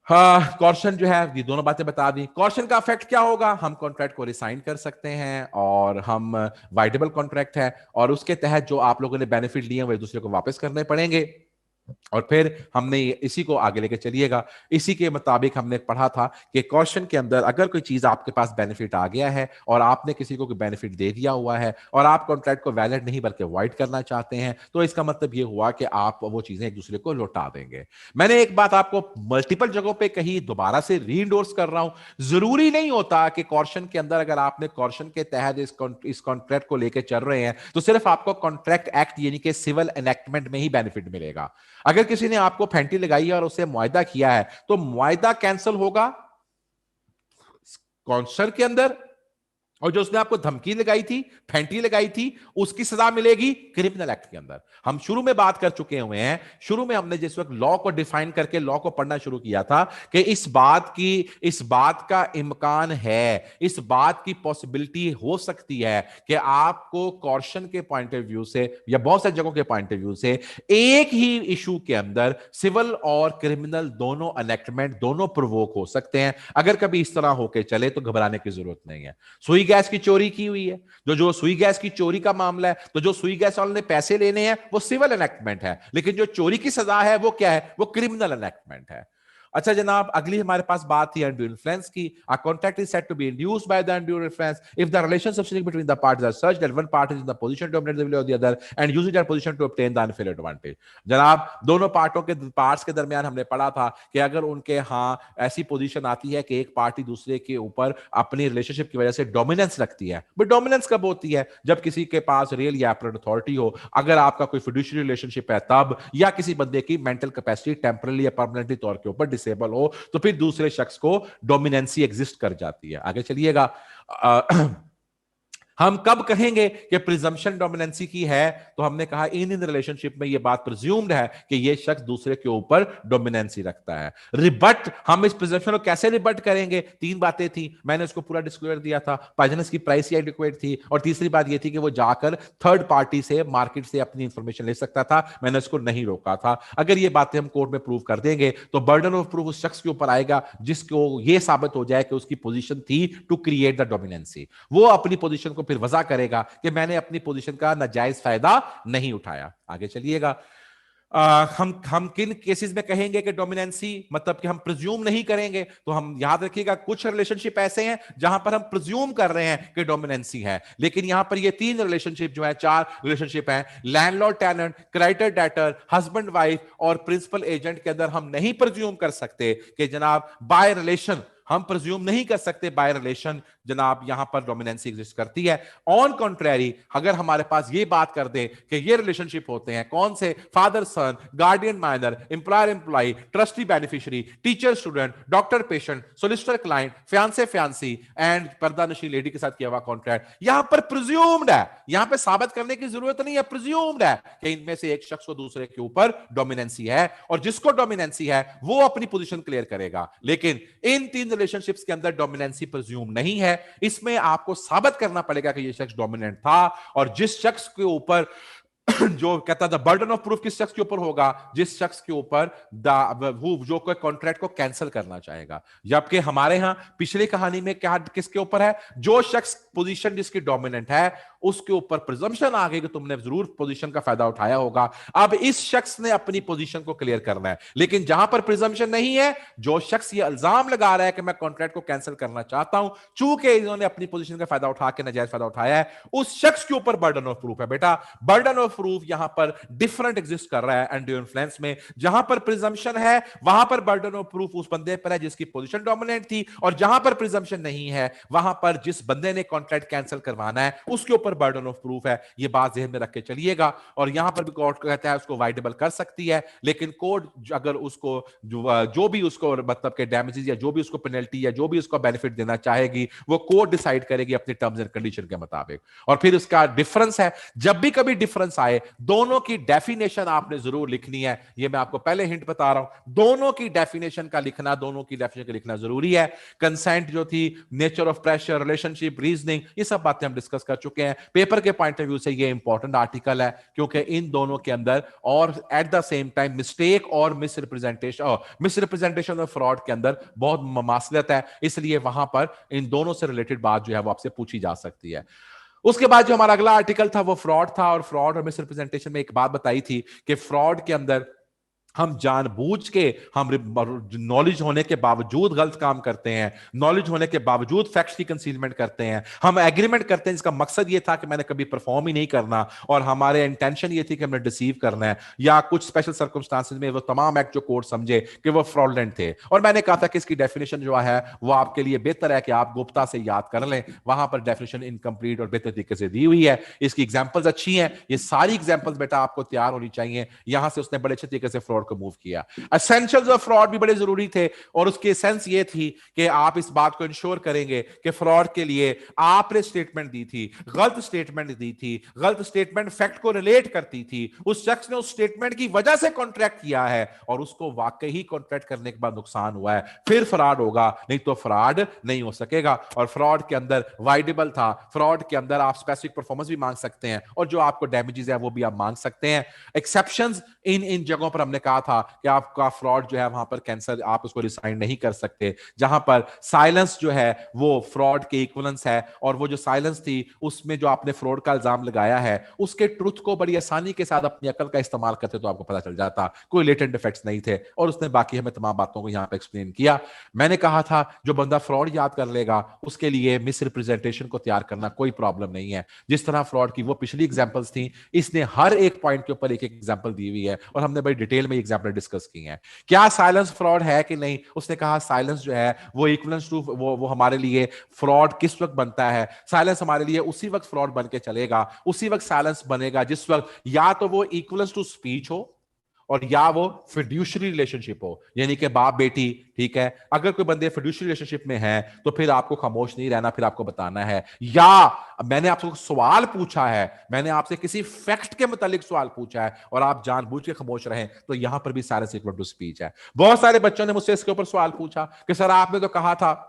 हाँ, कॉर्शन जो है, ये दोनों बातें बता दी। कॉर्शन का इफेक्ट क्या होगा? हम कॉन्ट्रैक्ट को रिसाइन कर सकते हैं और हम वाइडेबल कॉन्ट्रैक्ट है और उसके तहत जो आप लोगों ने बेनिफिट लिए वो एक दूसरे को वापस करने पड़ेंगे। और फिर हमने इसी को आगे लेके चलिएगा। इसी के मुताबिक हमने पढ़ा था कि कॉशन के अंदर अगर कोई चीज आपके पास बेनिफिट आ गया है और आपने किसी को कोई बेनिफिट दे दिया हुआ है और आप कॉन्ट्रैक्ट को वैलिड नहीं बल्कि वाइड करना चाहते हैं, तो इसका मतलब यह हुआ कि आप वो चीजें एक दूसरे को लौटा देंगे। मैंने एक बात आपको मल्टीपल जगहों पे कही, दोबारा से रीइंडोर्स कर रहा हूं। जरूरी नहीं होता कि कॉर्शन के अंदर अगर आपने कॉर्शन के तहत इस कॉन्ट्रैक्ट को लेकर चल रहे हैं तो सिर्फ आपको कॉन्ट्रैक्ट एक्ट यानी कि सिविल एनेक्टमेंट में ही बेनिफिट मिलेगा। अगर किसी ने आपको फेंटी लगाई है और उससे मुआयदा किया है तो मुआयदा कैंसिल होगा कॉन्सर के अंदर और जो उसने आपको धमकी लगाई थी, फेंटी लगाई थी, उसकी सजा मिलेगी क्रिमिनल एक्ट के अंदर। हम शुरू में बात कर चुके हुए हैं, शुरू में हमने जिस वक्त लॉ को डिफाइन करके लॉ को पढ़ना शुरू किया था कि इस बात का इम्कान है, इस बात की पॉसिबिलिटी हो सकती है कि आपको कॉर्शन के पॉइंट ऑफ व्यू से या बहुत सारी जगहों के पॉइंट ऑफ व्यू से एक ही इशू के अंदर सिविल और क्रिमिनल दोनों एनेक्टमेंट दोनों प्रोवोक हो सकते हैं। अगर कभी इस तरह होके चले तो घबराने की जरूरत नहीं है। सुई गैस की चोरी की हुई है, जो सुई गैस की चोरी का मामला है, तो जो सुई गैस वाले ने पैसे लेने हैं वो सिविल एनेक्टमेंट है, लेकिन जो चोरी की सजा है वो क्या है, वो क्रिमिनल एनेक्टमेंट है। अच्छा जनाब, अगली हमारे पास बात थी अनड्यू इन्फ्लुएंस की। A contract is said to be induced by the undue influence if the relations of between the parties are such that one party is in the position to dominate the will of the other and uses that position to obtain the unfair advantage। जनाब, दोनों parts के दरमियान हमने पढ़ा था कि अगर उनके हाँ ऐसी पोजीशन आती है कि एक पार्टी दूसरे के ऊपर अपनी रिलेशनशिप की वजह से डोमिनेंस रखती है। बट डोमिनेंस कब होती है? जब किसी के पास रियल या एपरेंट अथॉरिटी हो, अगर आपका कोई फिड्यूशियरी रिलेशनशिप है तब, या किसी बंदे की मेंटल कैपेसिटी टेम्परली या परमानेंटली तौर के ऊपर डिसेबल हो, तो फिर दूसरे शख्स को डोमिनेंसी एग्जिस्ट कर जाती है। आगे चलिएगा। हम कब कहेंगे कि प्रिजम्पशन डोमिनेंसी की है? तो हमने कहा इन रिलेशनशिप में यह बात प्रिज्यूम्ड है कि यह शख्स दूसरे के ऊपर डोमिनेंसी रखता है। रिबट, हम इस प्रिजम्पशन को कैसे रिबट करेंगे? तीन बातें थी, मैंने उसको पूरा डिस्क्लोजर दिया था। पाइजनस की प्राइस एडिक्वेट थी, और तीसरी बात यह थी कि वो जाकर थर्ड पार्टी से मार्केट से अपनी इंफॉर्मेशन ले सकता था, मैंने उसको नहीं रोका था। अगर ये बातें हम कोर्ट में प्रूव कर देंगे तो बर्डन ऑफ प्रूफ उस शख्स के ऊपर आएगा जिसको यह साबित हो जाए कि उसकी पोजीशन थी टू क्रिएट द डोमिनेंसी। वो अपनी पोजीशन को फिर वजह करेगा कि मैंने अपनी पोजीशन का नाजायज फायदा नहीं उठाया। आगे चलिएगा। हम किन केसेस में कहेंगे कि डोमिनेंसी, मतलब कि हम प्रिज्यूम नहीं करेंगे? तो हम याद रखिएगा कुछ रिलेशनशिप ऐसे हैं जहां पर हम प्रिज्यूम कर रहे हैं कि डोमिनेंसी है, लेकिन यहां पर ये तीन रिलेशनशिप जो है, चार रिलेशनशिप हैं, landlord tenant, creditor debtor, husband wife और प्रिंसिपल एजेंट के अंदर हम नहीं प्रिज्यूम कर सकते कि जनाब बाय रिलेशन, हम प्रिज्यूम नहीं कर सकते बाय रिलेशन जनाब यहां पर डोमिनेंसी एग्जिस्ट करती है। ऑन कॉन्ट्रेरी, अगर हमारे पास ये बात कर दे कि ये रिलेशनशिप होते हैं कौन से, father son, guardian minor, employer employee, trustee beneficiary, teacher student, doctor patient, solicitor client, fiance fiancee and पर्दानशी लेडी के साथ किया हुआ कॉन्ट्रैक्ट, यहां पर प्रिज्यूम्ड है, यहां पर साबित करने की जरूरत नहीं है, प्रिज्यूम्ड है कि इनमें से एक शख्स को दूसरे के ऊपर डोमिनेंसी है, और जिसको डोमिनेंसी है वो अपनी पोजीशन क्लियर करेगा। लेकिन इन तीन रिलेशनशिप्स के अंदर डोमिनेंसी प्रिज्यूम नहीं है, इसमें आपको साबित करना पड़ेगा कि यह शख्स डोमिनेंट था, और जिस शख्स के ऊपर जो कहता था बर्डन ऑफ प्रूफ किस शख्स के ऊपर होगा, जिस शख्स के ऊपर जो कोई कॉन्ट्रैक्ट को कैंसिल करना चाहेगा। जबकि हमारे यहां पिछली कहानी में क्या किसके ऊपर है, जो शख्स पोजीशन जिसकी डोमिनेंट है उसके ऊपर प्रिजम्पशन आ गई कि तुमने जरूर पोजीशन का फायदा उठाया होगा, अब इस शख्स ने अपनी पोजीशन को क्लियर करना है। लेकिन जहां पर प्रिजम्पशन नहीं है, जो शख्स ये इल्जाम लगा रहा है कि मैं कॉन्ट्रैक्ट को कैंसिल करना चाहता हूं, चूंकि इन्होंने अपनी पोजीशन का फायदा उठा के नाजायज फायदा उठाया है, उस शख्स के ऊपर बर्डन ऑफ प्रूफ है। बेटा बर्डन ऑफ प्रूफ यहां पर डिफरेंट एग्जिस्ट कर रहा है अनड्यू इन्फ्लुएंस में। जहां पर प्रिजम्पशन है वहां पर बर्डन ऑफ प्रूफ उस बंदे पर है जिसकी पोजीशन डोमिनेंट थी, और जहां पर प्रिजम्पशन नहीं है वहां पर जिस बंदे ने कॉन्ट्रैक्ट कैंसिल करवाना है उसके ऊपर बर्डन ऑफ प्रूफ है। ये बात ज़हन में रख के चलिएगा। और यहां पर भी कोर्ट कहता है उसको वाइडेबल कर सकती है, लेकिन कोर्ट अगर उसको जो भी उसको मतलब के डैमेजेस या जो भी उसको पेनल्टी या जो भी उसको बेनिफिट देना चाहेगी वो कोर्ट डिसाइड करेगी अपने टर्म्स एंड कंडीशन के मुताबिक। और फिर उसका डिफरेंस है, जब भी कभी डिफरेंस आए दोनों की डेफिनेशन आपने जरूर लिखनी है। ये मैं आपको पहले हिंट बता रहा हूं, दोनों की डेफिनेशन का लिखना, दोनों की डेफिनेशन का लिखना जरूरी है। कंसेंट जो थी, nature of pressure, relationship, reasoning, ये सब बातें हम डिस्कस कर चुके हैं। पेपर के पॉइंट ऑफ व्यू से ये इंपॉर्टेंट आर्टिकल है क्योंकि इन दोनों के अंदर और at the same time mistake और मिसरिप्रेजेंटेशन और फ्रॉड के अंदर बहुत ममासलत है, इसलिए वहां पर इन दोनों से रिलेटेड बात जो है वो आपसे पूछी जा सकती है। उसके बाद जो हमारा अगला आर्टिकल था वो फ्रॉड था, और फ्रॉड और मिसरिप्रेजेंटेशन में एक बात बताई थी कि फ्रॉड के अंदर हम जानबूझ के, हम नॉलेज होने के बावजूद गलत काम करते हैं, नॉलेज होने के बावजूद फैक्ट्स की कंसीलमेंट करते हैं, हम एग्रीमेंट करते हैं जिसका मकसद ये था कि मैंने कभी परफॉर्म ही नहीं करना और हमारे इंटेंशन ये थी कि हमने डिसीव करना है, या कुछ स्पेशल सर्कमस्टांसेस में वो तमाम एक्ट जो कोर्ट समझे कि वो फ्रॉडलेंट थे। और मैंने कहा था कि इसकी डेफिनेशन जो है वो आपके लिए बेहतर है कि आप गुप्ता से याद कर लें, वहां पर डेफिनेशन इनकम्प्लीट और बेहतर तरीके से दी हुई है। इसकी एग्जाम्पल्स अच्छी हैं, ये सारी एग्जाम्पल्स बेटा आपको तैयार होनी चाहिए। यहां से उसने बड़े अच्छे तरीके से फ्रॉड फ्रॉड को मूव किया। एसेंशियल्स ऑफ फ्रॉड भी बड़े जरूरी थे और उसकी एसेंस ये थी कि आप इस बात को इंश्योर करेंगे कि फ्रॉड के लिए आपने स्टेटमेंट दी थी, गलत स्टेटमेंट दी थी, गलत स्टेटमेंट फैक्ट को रिलेट करती थी, उस शख्स ने उस स्टेटमेंट की वजह से कॉन्ट्रैक्ट किया है और उसको वाकई ही कॉन्ट्रैक्ट करने के बाद नुकसान हुआ है, फिर फ्रॉड होगा, नहीं तो फ्रॉड नहीं हो सकेगा। और फ्रॉड के अंदर वाइडेबल था, फ्रॉड के अंदर आप स्पेसिफिक परफॉर्मेंस भी मांग सकते हैं और जो आपको डैमेजेस है वो भी आप मांग सकते हैं। एक्सेप्शंस इन जगहों पर हमने कहा था कि आपका फ्रॉड जो है वहां पर कैंसर आप उसको रिसाइन नहीं कर सकते, जहां पर साइलेंस जो है वो फ्रॉड के इक्विवेलेंस है और वो जो साइलेंस थी उसमें जो आपने फ्रॉड का इल्जाम लगाया है उसके ट्रुथ को बड़ी आसानी के साथ अपनी अकल का इस्तेमाल करते तो आपको पता चल जाता, कोई लेटेंट इफेक्ट्स नहीं थे और उसने बाकी हमें तमाम बातों को यहां पे एक्सप्लेन किया। मैंने कहा था जो बंदा फ्रॉड याद कर लेगा उसके लिए मिस रिप्रेजेंटेशन को तैयार करना कोई प्रॉब्लम नहीं है। जिस तरह फ्रॉड की वो पिछली एग्जांपल्स थी, इसने हर एक पॉइंट के ऊपर एक एक एग्जांपल दी हुई है और हमने बड़ी डिटेल में एग्जांपल डिस्कस की हैं। क्या साइलेंस फ्रॉड है कि नहीं? उसने कहा साइलेंस जो है वो इक्विवेलेंस टू वो हमारे लिए फ्रॉड किस वक्त बनता है? साइलेंस हमारे लिए उसी वक्त फ्रॉड बन के चलेगा, उसी वक्त साइलेंस बनेगा जिस वक्त या तो वो इक्विवेलेंस टू स्पीच हो और या वो फिड्यूशरी रिलेशनशिप हो, यानी कि बाप बेटी, ठीक है। अगर कोई बंदे फिड्यूशरी रिलेशनशिप में है तो फिर आपको खामोश नहीं रहना, फिर आपको बताना है। या मैंने आपसे सवाल पूछा है, मैंने आपसे किसी फैक्ट के मुतालिक सवाल पूछा है और आप जानबूझ के खामोश रहें तो यहां पर भी साइलेंस इक्वल टू स्पीच है। बहुत सारे बच्चों ने मुझसे इसके ऊपर सवाल पूछा कि सर आपने तो कहा था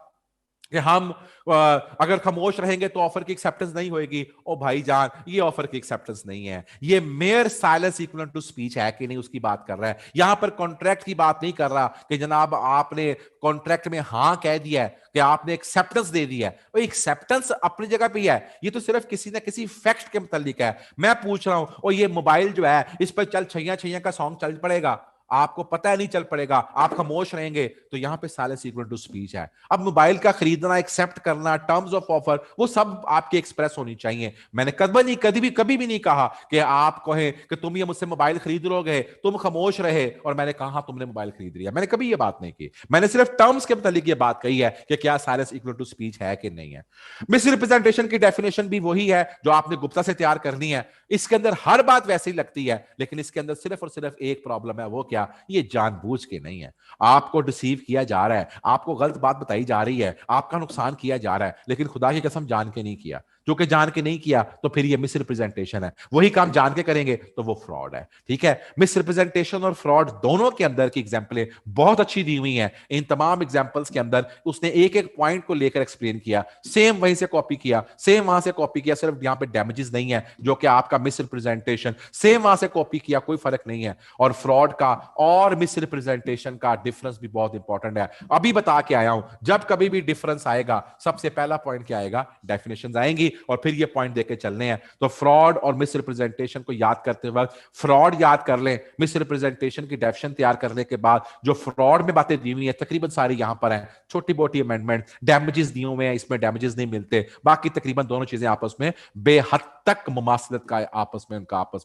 कि हम अगर खामोश रहेंगे तो ऑफर की एक्सेप्टेंस नहीं होगी। ओ भाईजान, ये ऑफर की एक्सेप्टेंस नहीं है, ये mere silence equal to speech है कि नहीं उसकी बात कर रहा है। यहां पर कॉन्ट्रैक्ट की बात नहीं कर रहा कि जनाब आपने कॉन्ट्रैक्ट में हां कह दिया है कि आपने एक्सेप्टेंस दे दी है। वो एक्सेप्टेंस अपनी जगह पे है, ये तो सिर्फ किसी ना किसी फैक्ट के मुतालिक है। मैं पूछ रहा हूं और ये मोबाइल जो है इस पर चल छैया छैया का सॉन्ग चल पड़ेगा, आपको पता नहीं चल पड़ेगा, आप खामोश रहेंगे तो यहां पे साइलेंस इक्वल टू स्पीच है। अब मोबाइल का खरीदना, एक्सेप्ट करना, टर्म्स ऑफ ऑफर, वो सब आपके एक्सप्रेस होनी चाहिए। मैंने कभी भी नहीं कहा कि आप कहें कि तुम ये मुझसे मोबाइल खरीद लोगे, तुम खामोश रहे और मैंने कहा तुमने मोबाइल खरीद लिया। मैंने कभी ये बात नहीं की, मैंने सिर्फ टर्म्स के मुतालिक ये बात कही है कि क्या साइलेंस इक्वल टू स्पीच है कि नहीं है। मिस रिप्रेजेंटेशन की डेफिनेशन भी वही है जो आपने गुप्ता से तैयार करनी है। इसके अंदर हर बात वैसे ही लगती है, लेकिन इसके अंदर सिर्फ और सिर्फ एक प्रॉब्लम है, वो क्या? ये जानबूझ के नहीं है, आपको डिसीव किया जा रहा है, आपको गलत बात बताई जा रही है, आपका नुकसान किया जा रहा है, लेकिन खुदा की कसम जान के नहीं किया। जो कि जान के नहीं किया तो फिर ये मिस रिप्रेजेंटेशन है, वही काम जान के करेंगे तो वो फ्रॉड है। ठीक है, मिस रिप्रेजेंटेशन और फ्रॉड दोनों के अंदर की एग्जांपलें बहुत अच्छी दी हुई हैं। इन तमाम एग्जांपल्स के अंदर उसने एक एक पॉइंट को लेकर एक्सप्लेन किया, सेम वहीं से कॉपी किया, सेम वहां से कॉपी किया, सिर्फ यहां पे डैमेजेस नहीं है जो कि आपका मिस रिप्रेजेंटेशन, सेम वहां से कॉपी किया, कोई फर्क नहीं है। और फ्रॉड का और मिस रिप्रेजेंटेशन का डिफरेंस भी बहुत इंपॉर्टेंट है, अभी बता के आया हूं। जब कभी भी डिफरेंस आएगा सबसे पहला पॉइंट क्या आएगा? डेफिनेशंस आएंगी और फिर ये पॉइंट देके चलने हैं। तो फ्रॉड और मिस रिप्रेजेंटेशन को याद करते वक्त फ्रॉड याद कर लें, मिस रिप्रेजेंटेशन की डेफिनेशन तैयार करने के बाद जो फ्रॉड में बातें दी हुई है तकरीबन सारी यहां पर हैं, छोटी मोटी अमेंडमेंट, डैमेजेस दिए हुए हैं, इसमें डैमेजेस नहीं मिलते, बाकी तकरीबन दोनों चीजें आपस में बेहद तक मुमासलत का आपस में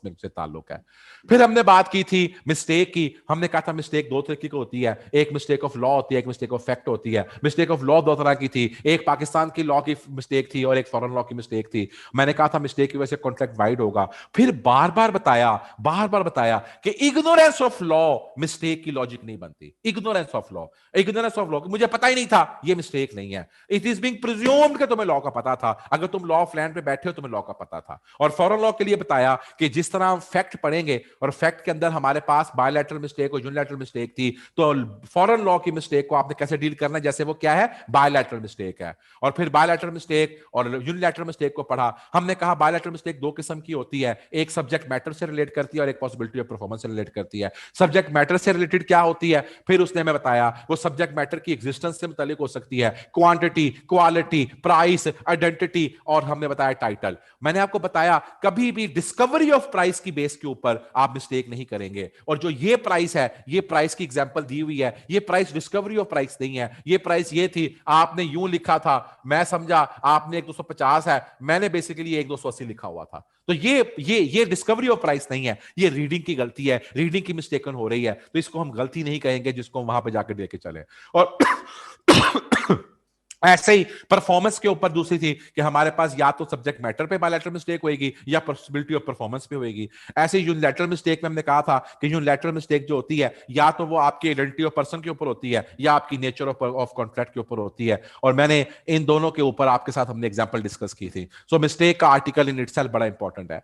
उनसे ताल्लुक है। फिर हमने बात की थी मिस्टेक की, हमने कहा था मिस्टेक दो तरीके की होती है, एक मिस्टेक ऑफ लॉ होती है, एक मिस्टेक ऑफ फैक्ट होती है। मिस्टेक ऑफ लॉ दो तरह की थी, एक पाकिस्तान की लॉ की मिस्टेक थी और एक फॉरेन लॉ की मिस्टेक थी। मैंने कहा था मिस्टेक की वजह से कॉन्ट्रैक्ट वाइड होगा, फिर बार बार बताया कि इग्नोरेंस ऑफ लॉ मिस्टेक की लॉजिक नहीं बनती। इग्नोरेंस ऑफ लॉ मुझे पता ही नहीं था, ये मिस्टेक नहीं है। इट इज बीइंग प्रिज्यूम्ड कि तुम्हें लॉ का पता था, अगर तुम लॉ ऑफ लैंड पे बैठे हो तुम्हें लॉ का पता था। और फॉरेन लॉ के लिए बताया कि जिस तरह हम फैक्ट पढ़ेंगे और फैक्ट के अंदर हमारे पास बायलैटरल मिस्टेक और यूनिलैटरल मिस्टेक थी, तो फॉरेन लॉ की मिस्टेक को आपने कैसे डील करना है, जैसे वो क्या है? बायलैटरल मिस्टेक है। और फिर बायलैटरल मिस्टेक और यूनिलैटरल मिस्टेक को पढ़ा, हमने कहा बायलैटरल मिस्टेक दो किस्म की होती है, एक सब्जेक्ट मैटर से रिलेट करती है और एक पॉसिबिलिटी ऑफ परफॉर्मेंस से रिलेट करती है। सब्जेक्ट मैटर से रिलेटेड क्या होती है? फिर उसने हमें बताया वो सब्जेक्ट मैटर की एग्जिस्टेंस से मुतालिक हो सकती है, क्वांटिटी, क्वालिटी, प्राइस, आइडेंटिटी, और हमने बताया टाइटल। मैंने आपको बताया कभी भी डिस्कवरी ऑफ प्राइस की बेस के ऊपर आप मिस्टेक नहीं करेंगे। और जो ये प्राइस है, ये प्राइस की एग्जांपल दी हुई है, ये प्राइस डिस्कवरी ऑफ प्राइस नहीं है। ये प्राइस ये थी, आपने यूं लिखा था, मैं समझा आपने 1250 है, मैंने बेसिकली 1280 लिखा हुआ था। तो ये डिस्कवरी ऑफ प्राइस नहीं है, ये रीडिंग की गलती है, रीडिंग की मिस्टेकन हो रही है। तो इसको हम गलती नहीं कहेंगे, जिसको हम वहां पे जाकर देके चले। और ऐसे ही परफॉर्मेंस के ऊपर दूसरी थी कि हमारे पास या तो सब्जेक्ट मैटर पे बायलैटरल मिस्टेक होगी या पॉसिबिलिटी ऑफ परफॉर्मेंस पे होगी। ऐसे यूनिलैटरल मिस्टेक में हमने कहा था कि यूनिलैटरल मिस्टेक जो होती है या तो वो आपकी आइडेंटिटी ऑफ पर्सन के ऊपर होती है या आपकी नेचर ऑफ कॉन्ट्रैक्ट के ऊपर होती है, और मैंने इन दोनों के ऊपर आपके साथ हमने एग्जांपल डिस्कस की थी। सो मिस्टेक का आर्टिकल इन इटसेल्फ बड़ा इंपॉर्टेंट है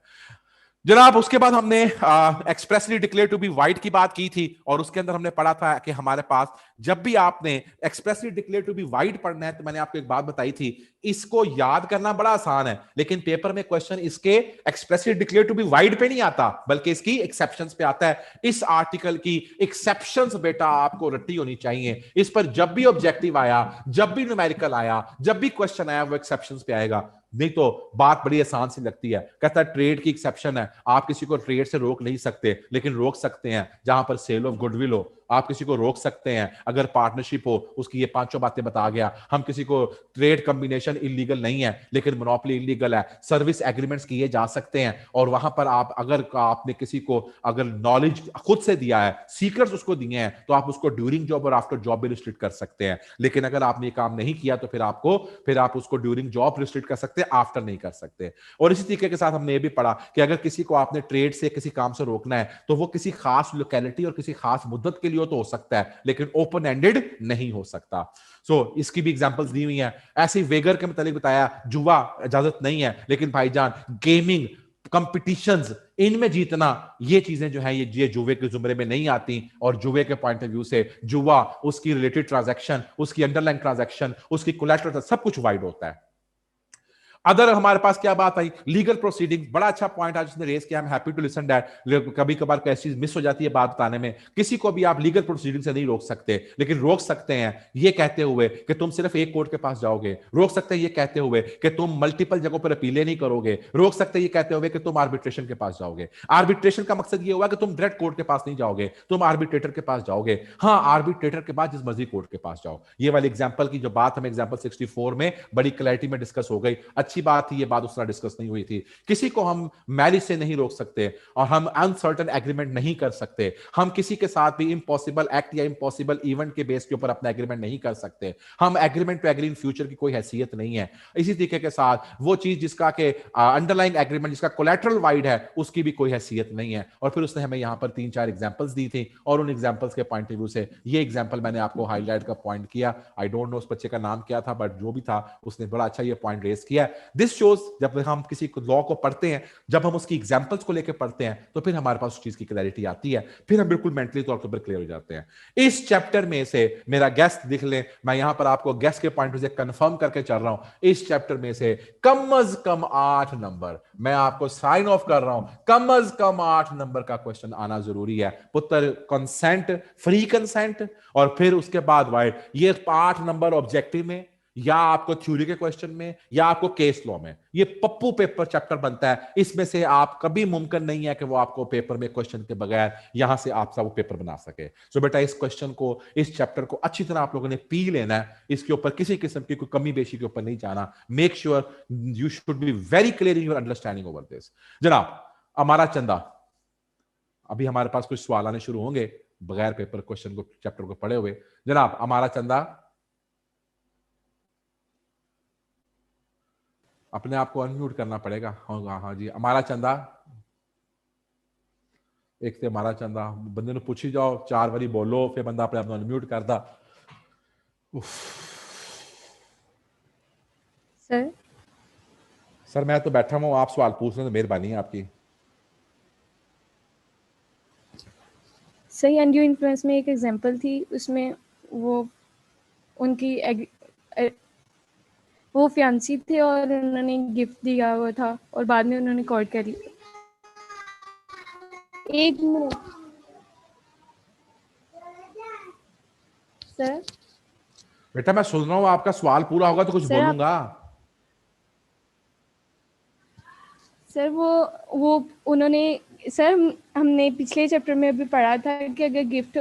जनाब। उसके बाद हमने expressly declare to be void की बात की थी, और उसके अंदर हमने पढ़ा था कि हमारे पास जब भी आपने expressly declare to be void पढ़ना है तो मैंने आपको एक बात बताई थी, इसको याद करना बड़ा आसान है, लेकिन पेपर में क्वेश्चन इसके expressly declare to be void पे नहीं आता बल्कि इसकी एक्सेप्शंस पे आता है। इस आर्टिकल की एक्सेप्शंस बेटा आपको रट्टी होनी चाहिए। इस पर जब भी ऑब्जेक्टिव आया, जब भी न्यूमेरिकल आया, जब भी क्वेश्चन आया, वो एक्सेप्शंस पे आएगा। नहीं तो बात बड़ी आसान सी लगती है, कहता है ट्रेड की एक्सेप्शन है, आप किसी को ट्रेड से रोक नहीं सकते, लेकिन रोक सकते हैं जहां पर सेल ऑफ गुडविल हो। आप किसी को रोक सकते हैं अगर पार्टनरशिप हो, उसकी ये पांचों बातें बता गया। हम किसी को ट्रेड कॉम्बिनेशन इलीगल नहीं है लेकिन मोनोपोली इलीगल है, सर्विस एग्रीमेंट्स किए जा सकते हैं, और वहां पर आप अगर आपने किसी को अगर नॉलेज खुद से दिया है, सीक्रेट्स उसको दिए हैं, तो आप उसको ड्यूरिंग जॉब और आफ्टर जॉब भी रिस्ट्रिक्ट कर सकते हैं। लेकिन अगर आपने ये काम नहीं किया तो फिर आप उसको ड्यूरिंग जॉब रिस्ट्रिक्ट कर सकते हैं, आफ्टर नहीं कर सकते। और इसी तरीके के साथ हमने ये भी पढ़ा कि अगर किसी को आपने ट्रेड से किसी काम से रोकना है तो वो किसी खास लोकेलिटी और किसी खास मुद्दत के लिए तो हो सकता है, लेकिन ओपन एंडेड नहीं हो सकता। इसकी भी एग्जांपल्स दी हुई हैं। ऐसे ही वेगर के मतलब बताया, जुआ इजाजत नहीं है, लेकिन भाईजान गेमिंग कंपटीशंस इनमें जीतना, ये चीजें जो है ये जुए के जुमरे में नहीं आती। और जुए के पॉइंट ऑफ व्यू से जुआ, उसकी रिलेटेड ट्रांजैक्शन, उसकी अंडरलाइन ट्रांजैक्शन, उसकी कोलैटरल, सब कुछ वाइड होता है। अदर हमारे पास क्या बात आई, लीगल प्रोसीडिंग, बड़ा अच्छा पॉइंट आज उसने रेज किया। I am happy to listen that. कभी कभार कोई ऐसी चीज मिस हो जाती है बात बताने में। किसी को भी आप लीगल प्रोसीडिंग से नहीं रोक सकते, लेकिन रोक सकते हैं ये कहते हुए कि तुम सिर्फ एक कोर्ट के पास जाओगे, रोक सकते हैं ये कहते हुए कि तुम मल्टीपल जगहों पर अपीलें नहीं करोगे, रोक सकते हैं ये कहते हुए कि तुम आर्बिट्रेशन के पास जाओगे। आर्बिट्रेशन का मकसद ये हुआ कि तुम डायरेक्ट कोर्ट के पास नहीं जाओगे, तुम आर्बिट्रेटर के पास जाओगे। हाँ, आर्बिट्रेटर के बाद जिस मर्जी कोर्ट के पास जाओ। ये वाली एग्जांपल की जो बात हमें एग्जांपल 64 में बड़ी क्लैरिटी में डिस्कस हो गई। अच्छी बात थी, ये बात उस तरह डिस्कस नहीं हुई थी। किसी को हम मैरिज से नहीं रोक सकते और हम अनसर्टेन एग्रीमेंट नहीं कर सकते। हम किसी के साथ भी इम्पॉसिबल एक्ट या इम्पॉसिबल इवेंट के बेस के ऊपर अपना एग्रीमेंट नहीं कर सकते। हम agreement to agree in future की कोई हैसियत नहीं है। इसी तरीके के साथ वो चीज जिसका के अंडरलाइन एग्रीमेंट, जिसका कोलैटरल वाइड है, उसकी भी कोई हैसियत नहीं है। और फिर उसने हमें यहां पर 3-4 एग्जांपल्स दी थी, और उन एग्जांपल्स के पॉइंट ऑफ व्यू से ये एग्जांपल मैंने आपको हाईलाइट का पॉइंट किया। आई डोंट नो उस बच्चे का नाम क्या था, बट जो भी था उसने बड़ा अच्छा ये पॉइंट रेज किया। दिस शोज जब हम किसी लॉ को पढ़ते हैं, जब हम उसकी एग्जांपल्स को लेकर पढ़ते हैं, तो फिर हमारे पास उस चीज की क्लैरिटी आती है, फिर हम बिल्कुल मेंटली तौर पर क्लियर हो जाते हैं। इस चैप्टर में से मेरा गेस्ट दिख ले, मैं यहां पर आपको गेस्ट के पॉइंट से कंफर्म करके चल रहा हूं, इस चैप्टर में से कम अज कम 8 नंबर मैं आपको साइन ऑफ कर रहा हूं, कम अज कम 8 नंबर का क्वेश्चन आना जरूरी है पुत्र। कंसेंट, फ्री कंसेंट, और फिर उसके बाद वाइड, ये 8 नंबर ऑब्जेक्टिव में, या आपको थ्योरी के क्वेश्चन में, या आपको केस लॉ में। ये पप्पू पेपर चैप्टर बनता है, इसमें से आप कभी मुमकिन नहीं है कि वो आपको पेपर में क्वेश्चन के बगैर यहां से आप सब पेपर बना सके। सो बेटा इस क्वेश्चन को, इस चैप्टर को अच्छी तरह आप लोगों ने पी लेना है। इसके ऊपर किसी किस्म की कोई कमी बेशी के ऊपर नहीं जाना। Make sure you should be very clear in your understanding over this. जनाब हमारा चंदा, अभी हमारे पास कुछ सवाल आने शुरू होंगे बगैर पेपर क्वेश्चन को चैप्टर को पढ़े हुए। जनाब हमारा चंदा, अपने आप को अनम्यूट करना पड़ेगा। हाँ हाँ जी, हमारा चंदा, एक से हमारा चंदा, बंदे ने पूछी जाओ 4 बारी बोलो, फिर बंदा अपने आप को अनम्यूट करता। सर सर मैं तो बैठा हूँ, आप सवाल पूछ रहे हैं तो मेहरबानी है आपकी। सही एंड यू इन्फ्लुएंस में एक एग्जांपल थी, उसमें वो उनकी वो फियांसी थे और उन्होंने गिफ्ट दिया हुआ था और बाद में उन्होंने कोर्ट कर लिया। एक मिनट सर। बेटा मैं सुन रहा हूँ, आपका सवाल पूरा होगा तो कुछ सर, बोलूंगा। सर वो उन्होंने, सर हमने पिछले चैप्टर में अभी पढ़ा था कि अगर गिफ्ट,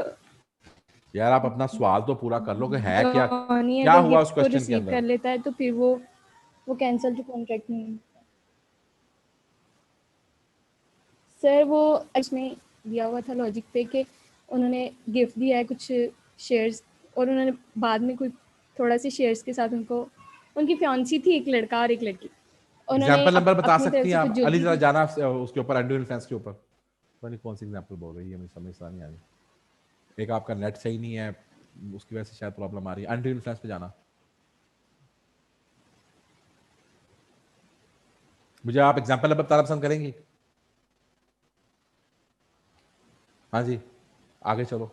यार आप अपना सवाल तो पूरा कर लो कि है क्या, नहीं क्या अगर हुआ उस गिफ्ट को क्वेश्चन के रिसीव अंदर। कर लेता है तो फिर वो कैंसिल टू कॉन्ट्रैक्ट नहीं। सर वो इसमें दिया हुआ था लॉजिक पे कि उन्होंने गिफ्ट दिया है कुछ शेयर्स और उन्होंने बाद में कोई थोड़ा से शेयर्स के साथ उनको, उनकी फियांसी थी एक लड़का और एक लड़की, उन्होंने एग्जाम्पल नंबर बता अपनी सकती तरफ हैं से आप? कुछ अली ज्वेलरी जरा दी। जाना उसके ऊपर, अंडर इन्फ्लुएंस के ऊपर। पता नहीं कौन सी एग्जाम्पल बोल रही है, मुझे समझ नहीं आ रही। एक आपका नेट सही नहीं है, उसकी वजह से शायद प्रॉब्लम आ रही है। अंडर इन्फ्लुएंस पे जाना। मुझे आप एग्जाम्पल नंबर बताना पसंद करेंगी? हाँ जी, आगे चलो।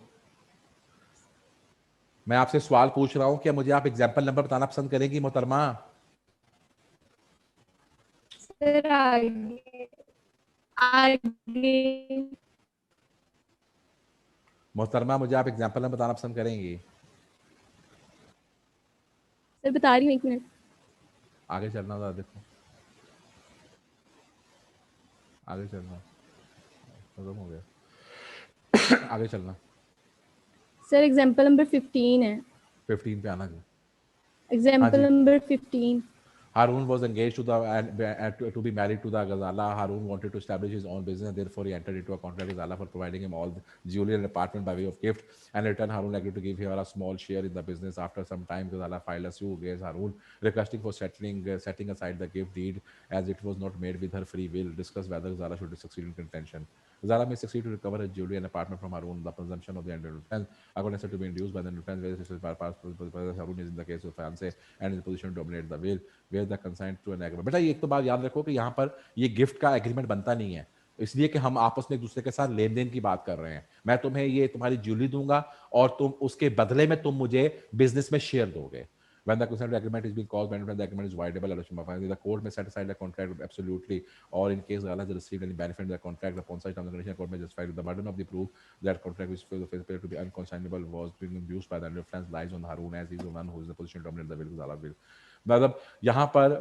मैं आपसे सवाल पूछ रहा हूं कि मुझे आप एग्जाम्पल नंबर बताना पसंद करेंगी मोहतरमा? सर आगे आगे मोहतरमा, मुझे आप एग्जाम्पल नंबर बताना पसंद करेंगी? सर बता रही हूँ, 1 मिनट। आगे चलना था, देखो आगे चलना, खत्म हो गया। आगे चलना। सर एग्जाम्पल नंबर 15 है। 15 पे आना जी। हाँ एग्जाम्पल जी। Number 15। Harun was engaged to be married to the Ghazala. Harun wanted to establish his own business, therefore he entered into a contract with Ghazala for providing him all the jewelry and apartment by way of gift. And in return, Harun agreed to give her a small share in the business. After some time, Ghazala filed a suit against Harun, requesting for setting aside the gift deed as it was not made with her free will. Discuss whether Ghazala should succeed in contention. Ghazala may succeed to recover her jewelry and apartment from Harun. The presumption of the end defense, according to be induced by the defense, whether Harun is in the case of fiance and in the position to dominate the will. Where the consent to an agreement. बेटा ये एक तो बात याद रखो कि यहाँ पर ये गिफ्ट का एग्रीमेंट बनता नहीं है, इसलिए कि हम आपस में एक दूसरे के साथ लेन देन की बात कर रहे हैं। मैं तुम्हें ये तुम्हारी ज्वेलरी दूंगा और तुम उसके बदले में तुम मुझे बिजनेस में शेयर दोगे। When the consent agreement is being caused, when the agreement is voidable, the court may set aside the contract absolutely, or in case Allah has received any benefit in the contract upon such terms and conditions, the court may justify the burden of the proof that contract which failed to be unconscionable was being induced by the influence lies on Harun as he is the one who is in the position to dominate the will of Allah will. मतलब यहाँ पर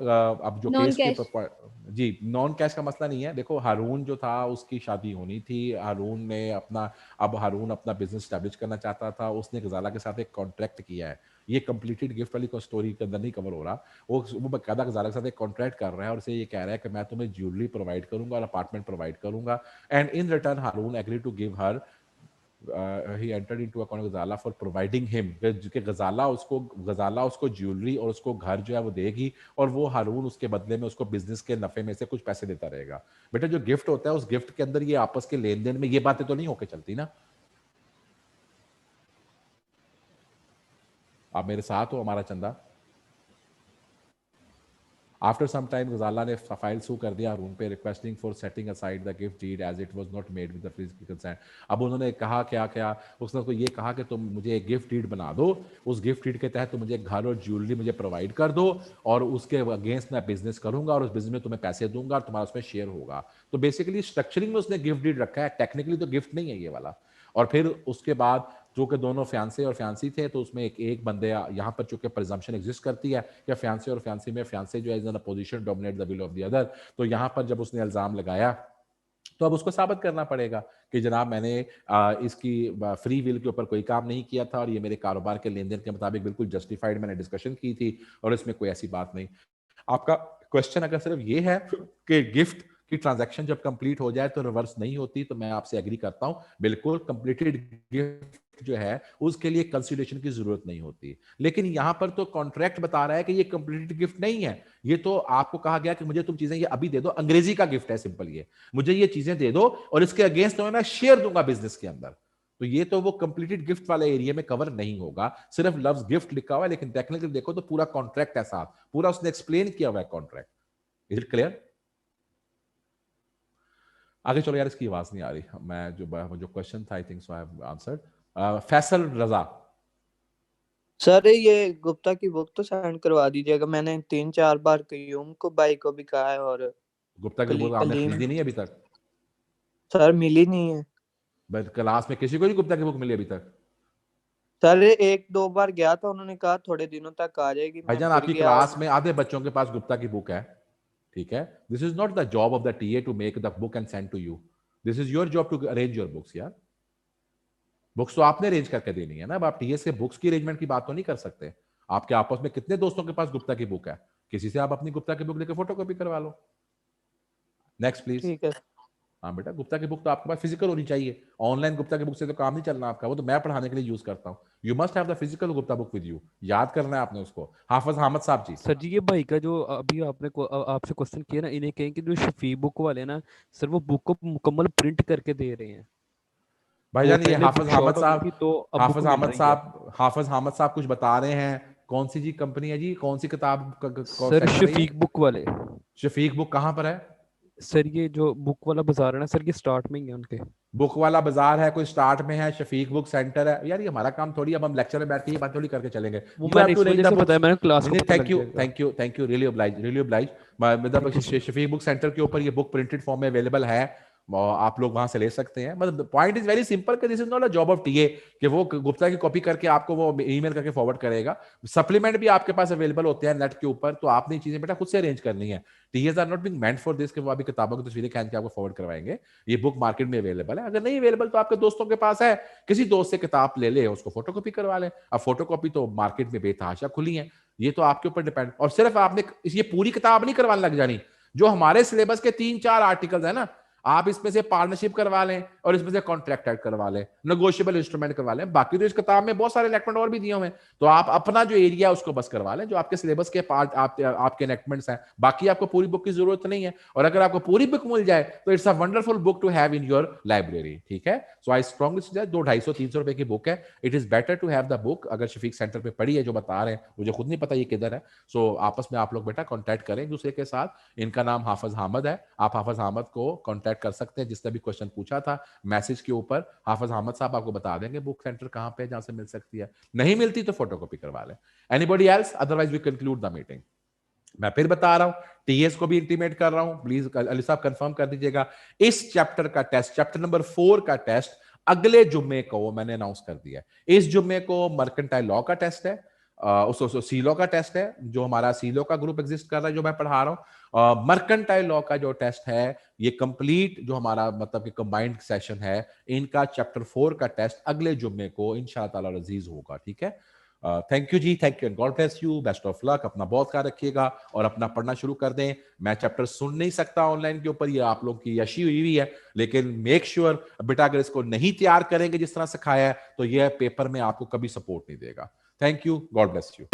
अब जो non case cash. के जी non cash का मसला नहीं है। देखो हारून जो था उसकी शादी होनी थी, हारून ने हारून अपना बिजनेस स्टैब्लिश करना चाहता था, उसने गजाला के साथ एक कॉन्ट्रैक्ट किया है। ये कंप्लीटेड गिफ्ट वाली स्टोरी के अंदर नहीं कवर हो रहा। वो बकायदा गजाला के साथ एक कॉन्ट्रैक्ट कर रहा है और उसे ये कह रहा है कि मैं तुम्हें ज्वेलरी प्रोवाइड करूंगा और अपार्टमेंट प्रोवाइड करूंगा, and in return Harun agree to give her he entered into a contract with Ghazala for providing him कि गजाला उसको ज्वेलरी और उसको घर जो है वो देगी और वो हारून उसके बदले में उसको बिजनेस के नफे में से कुछ पैसे देता रहेगा। बेटा जो गिफ्ट होता है उस गिफ्ट के अंदर ये आपस के लेन देन में ये बातें तो नहीं होके चलती ना। आप मेरे साथ हो हमारा चंदा? After some time, Ghazala ने फाइल सू कर दिया हारून पे, requesting for setting aside the gift deed as it was not made with the free consent. अब उन्होंने कहा क्या उसने उसको ये कहा कि तुम मुझे एक गिफ्ट डीड बना दो, उस गिफ्ट डीड के तहत तुम मुझे घर और ज्वेलरी मुझे प्रोवाइड कर दो और उसके अगेंस्ट मैं बिजनेस करूंगा और उस बिजनेस में तुम्हें पैसे दूंगा और तुम्हारा उसमें शेयर होगा। तो बेसिकली स्ट्रक्चरिंग में उसने गिफ्ट डीड रखा है, टेक्निकली तो गिफ्ट नहीं है ये वाला। और फिर उसके बाद जो कि दोनों फ्यांसे और फ्यांसी थे, तो उसमें एक बंदे यहाँ पर चूंकि प्रिजम्पशन एग्जिस्ट करती है कि फ्यांसे और फ्यांसी में फ्यांसे जो है is in a position dominate the will of the other, तो यहाँ पर जब उसने इल्जाम लगाया तो अब उसको साबित करना पड़ेगा कि जनाब मैंने इसकी फ्री विल के ऊपर कोई काम नहीं किया था और ये मेरे कारोबार के लेन देन के मुताबिक बिल्कुल जस्टिफाइड, मैंने डिस्कशन की थी और इसमें कोई ऐसी बात नहीं। आपका क्वेश्चन अगर सिर्फ ये है कि गिफ्ट की ट्रांजैक्शन जब कंप्लीट हो जाए तो रिवर्स नहीं होती, तो मैं आपसे एग्री करता हूं, बिल्कुल कंप्लीटेड गिफ्ट जो है उसके लिए कंसिडरेशन की जरूरत नहीं होती। लेकिन यहां पर तो कॉन्ट्रैक्ट बता रहा है कि ये कंप्लीटेड गिफ्ट नहीं है, ये तो आपको कहा गया कि मुझे तुम चीजें ये अभी दे दो, अंग्रेजी का गिफ्ट है सिंपल, ये मुझे ये चीजें दे दो और इसके अगेंस्ट तुम्हें मैं शेयर दूंगा बिजनेस के अंदर। तो ये तो वो कंप्लीटेड गिफ्ट वाले एरिया में कवर नहीं होगा, सिर्फ लफ्ज गिफ्ट लिखा हुआ है, लेकिन टेक्निकली देखो तो पूरा कॉन्ट्रैक्ट है साथ, पूरा उसने एक्सप्लेन किया हुआ है कॉन्ट्रैक्ट। Is it clear? आगे चलो यार, इसकी आवाज नहीं आ रही। मैं जो क्वेश्चन था I think so I have answered. Faisal Raza sir ये गुप्ता की बुक तो सेंड करवा दीजिएगा, मैंने 3-4 बार कयूम को भाई को भी कहा है और गुप्ता की बुक आपने खरीदी नहीं अभी तक? सर मिली नहीं है। बट क्लास में किसी को नहीं गुप्ता की बुक मिली अभी तक? सर 1-2 बार गया था, उन्होंने कहा थोड़े दिनों तक आ जाएगी। भाईजान आपकी क्लास में आधे बच्चों के पास गुप्ता की बुक है, ठीक है? This is not the job of the TA to make the book and send to you, this is your job to arrange your books. यार बुक्स तो आपने अरेंज करके देनी है ना, अब आप टीए से बुक्स की अरेंजमेंट की बात तो नहीं कर सकते। आपके आपस में कितने दोस्तों के पास गुप्ता की बुक है, किसी से आप अपनी गुप्ता की बुक लेकर फोटोकॉपी करवा लो। Next please. ठीक है हाँ बेटा, गुप्ता की बुक तो आपके पास फिजिकल होनी चाहिए, ऑनलाइन गुप्ता की बुक से तो काम नहीं चलना आपका, वो तो मैं पढ़ाने के लिए यूज करता हूँ। You must have the physical Gupta book with you, याद करना है आपने उसको। हाफिज अहमद साहब जी। सर जी ये भाई का जो अभी आपने आपसे क्वेश्चन किया ना, इन्हें कहें कि जो शफी बुक वाले ना सर, वो बुक को मुकम्मल प्रिंट करके दे रहे हैं। भाईजान ये पहले हाफिज बुक अहमद शॉर्ट होती थी साहब, तो अब बुक हाफिज मिल अहमद रही है। साहब, हाफिज अहमद साहब कुछ बता रहे हैं, कौन सी जी कंपनी है जी, कौन सी किताब को सर सेंटर है ये? शफीक बुक वाले। शफीक बुक कहाँ पर है? सर ये जो बुक वाला बाजार है ना सर, ये स्टार्ट में ही है उनके। बुक वाला बाजार है, कोई स्टार्ट में है, शफीक बुक सेंटर है। यार ये हमारा काम थोड़ी, अब हम लेक्चर में बैठ के ये बात थोड़ी करके चलेंगे। वो यू हैव मैंने टू इस रीड वजह द से बुक्स। बताया, मैंने क्लास को नहीं, पता थैंक लग यू, जाएगा। Thank you, thank you, really oblige, really oblige. मतलब शफीक बुक सेंटर के ऊपर ये बुक प्रिंटेड फॉर्म में अवेलेबल है, और आप लोग वहां से ले सकते हैं। मतलब पॉइंट इज वेरी सिंपल कि this is not a job of TA कि वो गुप्ता की कॉपी करके आपको वो ईमेल करके फॉरवर्ड करेगा। सप्लीमेंट भी आपके पास अवेलेबल होते हैं नेट के ऊपर, तो आपने ये चीजें बेटा खुद से अरेंज करनी है। TAs are not being meant for this कि वो अभी किताबों की तस्वीरें खींच के आपको फॉरवर्ड करवाएंगे। ये बुक मार्केट में अवेलेबल है, अगर नहीं अवेलेबल तो आपके दोस्तों के पास है, किसी दोस्त से किताब ले ले, उसको फोटोकॉपी करवा ले। अब फोटोकॉपी तो मार्केट में बेतहाशा खुली है, ये तो आपके ऊपर डिपेंड। और सिर्फ आपने ये पूरी किताब नहीं करवाने लग जानी, जो हमारे सिलेबस के 3-4 आर्टिकल्स है ना, आप इसमें से पार्टनरशिप करवा लें और इसमें से कॉन्ट्रैक्ट ऐड करवा लें, नेगोशिएबल इंस्ट्रूमेंट करवा लें। बाकी तो इस किताब में बहुत सारे इनेक्टमेंट और भी दिए हुए हैं, तो आप अपना जो एरिया है उसको बस करवा लें, जो आपके सिलेबस के पार्ट आपके इनेक्टमेंट्स हैं। बाकी आपको पूरी बुक की जरूरत नहीं है, और अगर आपको पूरी बुक मिल जाए तो it's a wonderful book to have in your library. ठीक है, सो आई स्ट्रांगली सजेस्ट, 200-250-300 रुपए की बुक है, it is better to have the book. अगर शफीक सेंटर पे पड़ी है जो बता रहे हैं, मुझे खुद नहीं पता ये किधर है, सो आपस में आप लोग बेटा कॉन्टैक्ट करें एक दूसरे के साथ। इनका नाम हाफिज अहमद है, आप हाफिज अहमद को कॉन्टैक्ट कर सकते हैं। जिसने भी क्वेश्चन पूछा था मैसेज के ऊपर, हाफिज अहमद साहब आपको बता देंगे बुक सेंटर कहां पे जहां से मिल सकती है। नहीं मिलती तो फोटोकॉपी करवा लें। Anybody else? Otherwise we conclude the meeting. मैं फिर बता रहा हूं, टीएस को भी इंटीमेट कर रहा हूं, प्लीज अली साहब कंफर्म कर दीजिएगा, इस चैप्टर का टेस्ट, चैप्टर नंबर 4 का टेस्ट अगले जुम्मे को मैंने अनाउंस कर दिया है। इस जुम्मे को मर्केंटाइल लॉ का टेस्ट है, उस सीलो का टेस्ट है, जो हमारा सीलो का ग्रुप एग्जिस्ट कर रहा है, जो मैं पढ़ा रहा हूं। मर्केंटाइल लॉ का जो टेस्ट है, ये कंप्लीट जो हमारा मतलब कि कंबाइंड सेशन है, इनका चैप्टर 4 का टेस्ट अगले जुम्मे को इंशाअल्लाह ताला अजीज होगा। ठीक है, थैंक यू जी, thank you, God bless you, best of luck. अपना बहुत ख्याल रखिएगा और अपना पढ़ना शुरू कर दें। मैं चैप्टर सुन नहीं सकता ऑनलाइन के ऊपर, ये आप लोग की यशी हुई है, लेकिन मेक श्योर बेटा अगर इसको नहीं तैयार करेंगे जिस तरह सिखाया है, तो ये पेपर में आपको कभी सपोर्ट नहीं देगा। Thank you, God bless you.